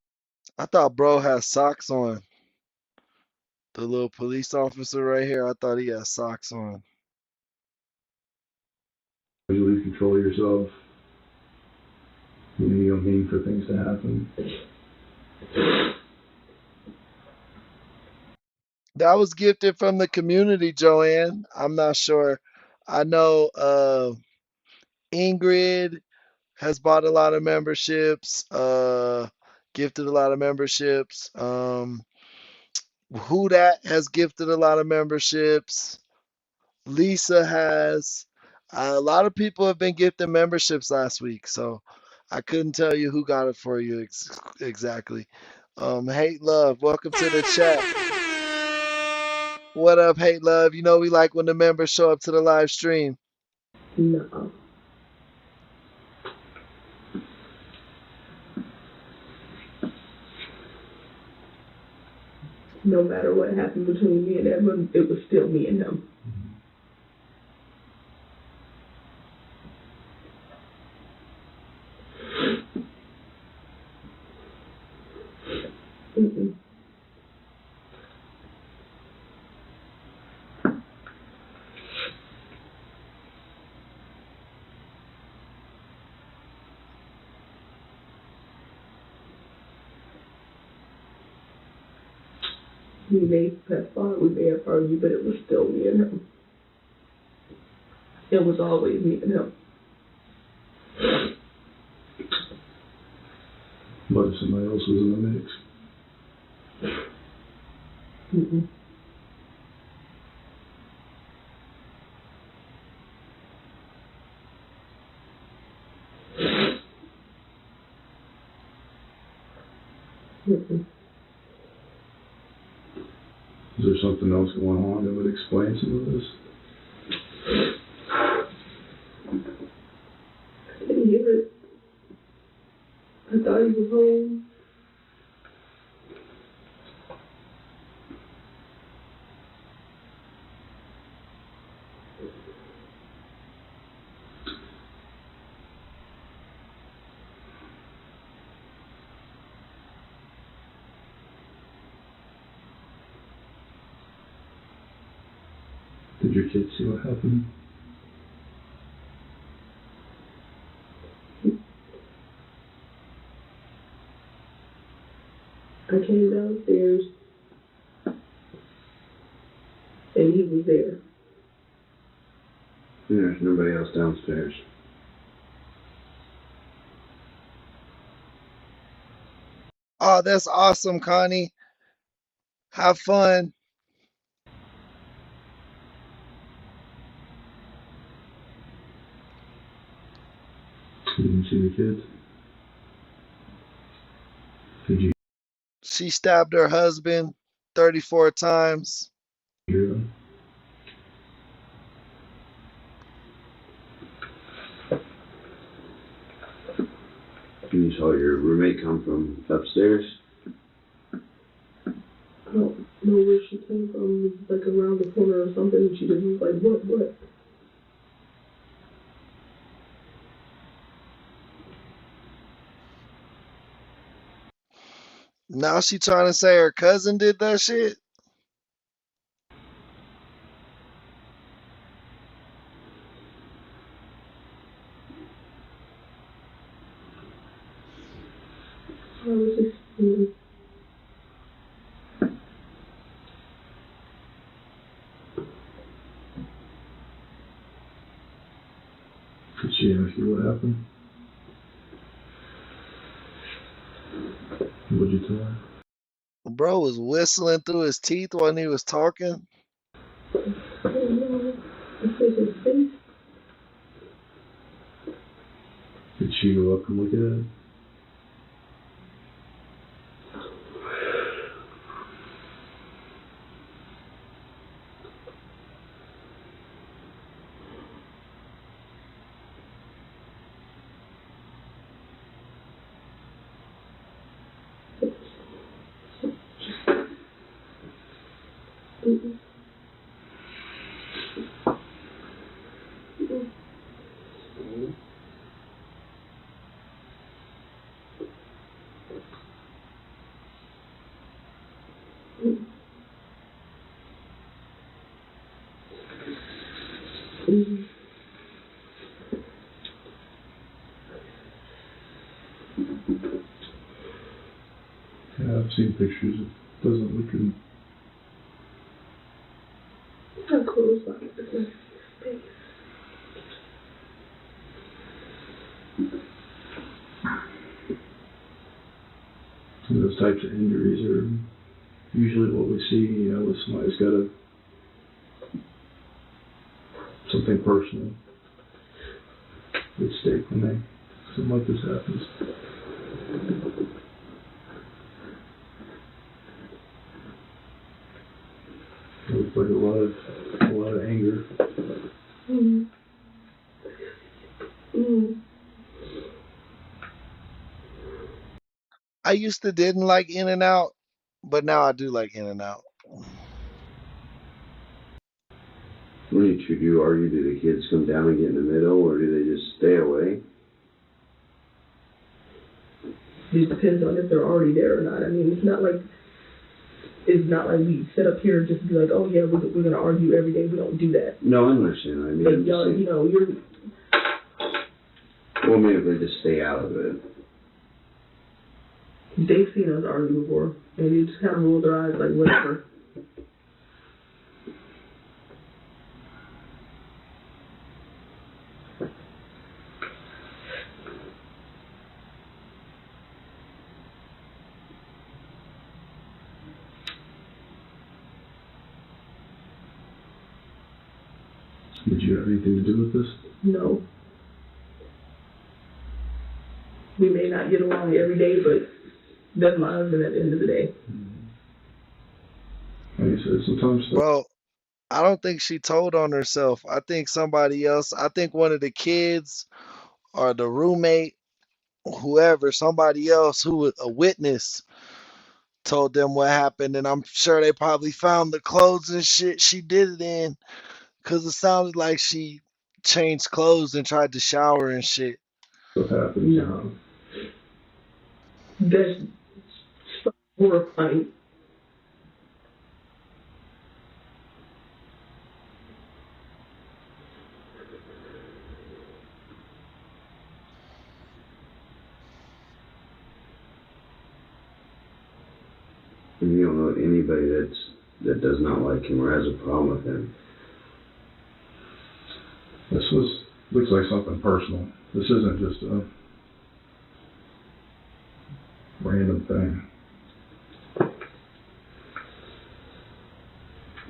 I thought bro had socks on. The little police officer right here, I thought he had socks on. You lose control of yourself. You don't mean for things to happen. That was gifted from the community, Joanne. I'm not sure. I know Ingrid has bought a lot of memberships, gifted a lot of memberships. Who that has gifted a lot of memberships. Lisa has. A lot of people have been gifting memberships last week, so I couldn't tell you who got it for you exactly. Hate Love, welcome to the chat. What up, Hate Love? You know we like when the members show up to the live stream. No. No matter what happened between me and Edmund, it was still me and him. Mm-mm. We may have fought, we may have argued, but it was still me and him. It was always me and him. What if somebody else was in the mix? Mm-mm. Mm-mm. Is there something else going on that would explain some of this? I didn't hear it. I thought he was home. Did your kids see what happened? I came downstairs and he was there. There's nobody else downstairs. Oh, that's awesome, Connie. Have fun. You didn't see the kids? Did you She stabbed her husband 34 times. hear them? And you saw your roommate come from upstairs? I don't know where she came from. It was like around the corner or something. And she just was like, what? Now she trying to say her cousin did that shit. I was just, Did she ask you what happened? What'd you tell her? Bro was whistling through his teeth when he was talking. I don't know. I said his face. Did she go up and look at it? Yeah, I've seen pictures. It doesn't look good. How close my face. Those types of injuries are usually what we see, you know, if somebody's got something personal at stake when something like this happens. It looks like a lot of anger. I used to didn't like In-N-Out, but now I do like In-N-Out. When you argue, do the kids come down and get in the middle, or do they just stay away? It depends on if they're already there or not. I mean, it's not like we sit up here and just be like, oh yeah, we're gonna argue every day. We don't do that. No, I understand. I mean, like y'all, you know, you're. Well, maybe they just stay out of it. They've seen us argue before, and they just kind of roll their eyes like, whatever. Did you have anything to do with this? No. We may not get along every day, but that's my husband at the end of the day. Like you said, sometimes. Bro, I don't think she told on herself. I think somebody else, I think one of the kids or the roommate, whoever, somebody else who was a witness told them what happened. And I'm sure they probably found the clothes and shit she did it in. Because it sounded like she changed clothes and tried to shower and shit. What happened? No. That's so horrifying. And you don't know anybody that does not like him or has a problem with him. This looks like something personal. This isn't just a random thing.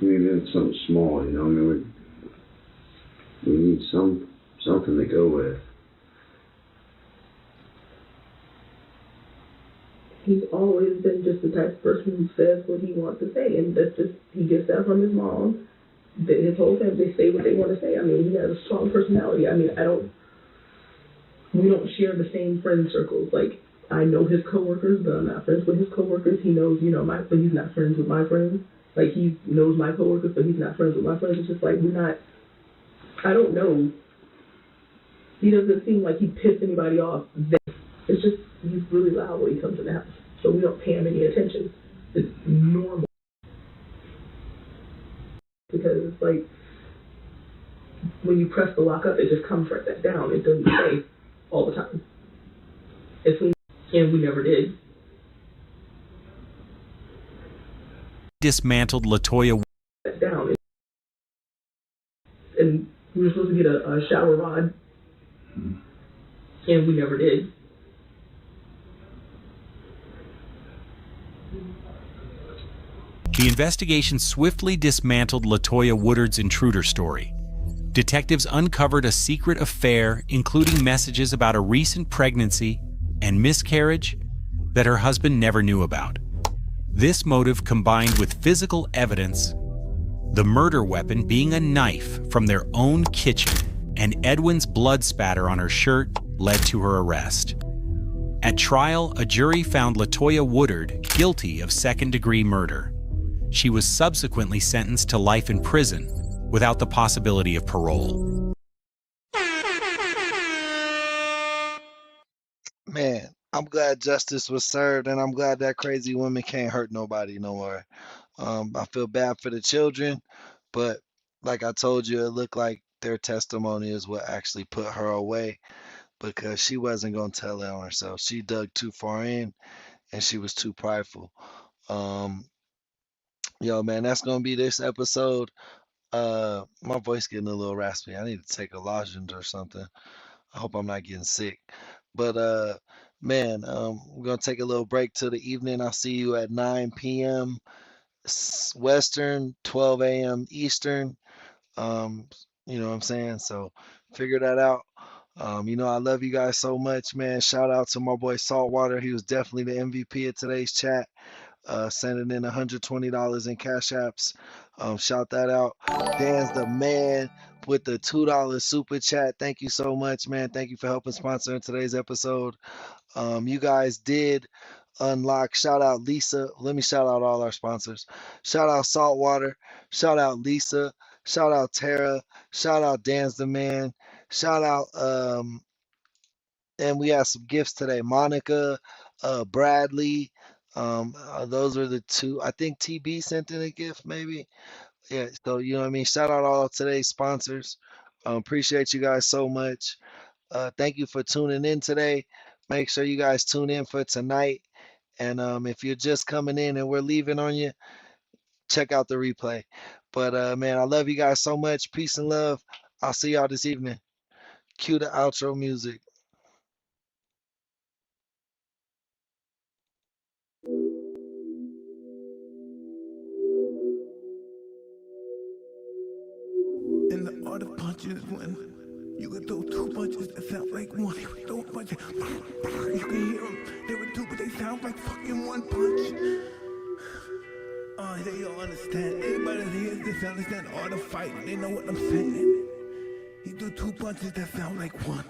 I mean, it's something small, you know. I mean, we need something to go with. He's always been just the type of person who says what he wants to say, and that's just, he gets that from his mom. His whole family, they say what they want to say. I mean, he has a strong personality. I mean, we don't share the same friend circles. Like, I know his coworkers, but I'm not friends with his coworkers. He knows, you know, but he's not friends with my friends. Like, he knows my coworkers, but he's not friends with my friends. It's just like, I don't know. He doesn't seem like he pissed anybody off. It's just, he's really loud when he comes in the house. So we don't pay him any attention. It's normal. Because it's like, when you press the lock up, it just comes right back down. It doesn't stay all the time. And we never did. Dismantled LaToya down. And we were supposed to get a shower rod. And we never did. The investigation swiftly dismantled LaToya Woodard's intruder story. Detectives uncovered a secret affair, including messages about a recent pregnancy and miscarriage that her husband never knew about. This motive combined with physical evidence, the murder weapon being a knife from their own kitchen, and Edwin's blood spatter on her shirt led to her arrest. At trial, a jury found LaToya Woodard guilty of second-degree murder. She was subsequently sentenced to life in prison without the possibility of parole. Man, I'm glad justice was served, and I'm glad that crazy woman can't hurt nobody no more. I feel bad for the children, but like I told you, it looked like their testimony is what actually put her away because she wasn't gonna tell it on herself. She dug too far in, and she was too prideful. Um, yo, man, that's gonna be this episode. My voice getting a little raspy. I need to take a lozenge or something. I hope I'm not getting sick. But man, we're gonna take a little break till the evening. I'll see you at 9 p.m. Western, 12 a.m. Eastern. Um, you know what I'm saying? So figure that out. I love you guys so much, man. Shout out to my boy Saltwater. He was definitely the MVP of today's chat. Sending in $120 in cash apps. Shout that out. Dan's the man with the $2 super chat. Thank you so much, man. Thank you for helping sponsor in today's episode. You guys did unlock. Shout out Lisa. Let me shout out all our sponsors. Shout out Saltwater. Shout out Lisa. Shout out Tara. Shout out Dan's the man. Shout out and we have some gifts today. Monica, Bradley. Those are the two. I think TB sent in a gift, maybe. Yeah, so you know what I mean. Shout out all of today's sponsors. Appreciate you guys so much. Thank you for tuning in today. Make sure you guys tune in for tonight. And if you're just coming in and we're leaving on you, check out the replay. But man, I love you guys so much. Peace and love. I'll see y'all this evening. Cue the outro music. And the art of punching is when you can throw two punches that sound like one. You can throw a punch, you can hear them. They were two, but they sound like fucking one punch. They don't understand. Anybody that hears this understand the art of fighting. They know what I'm saying. He threw two punches that sound like one.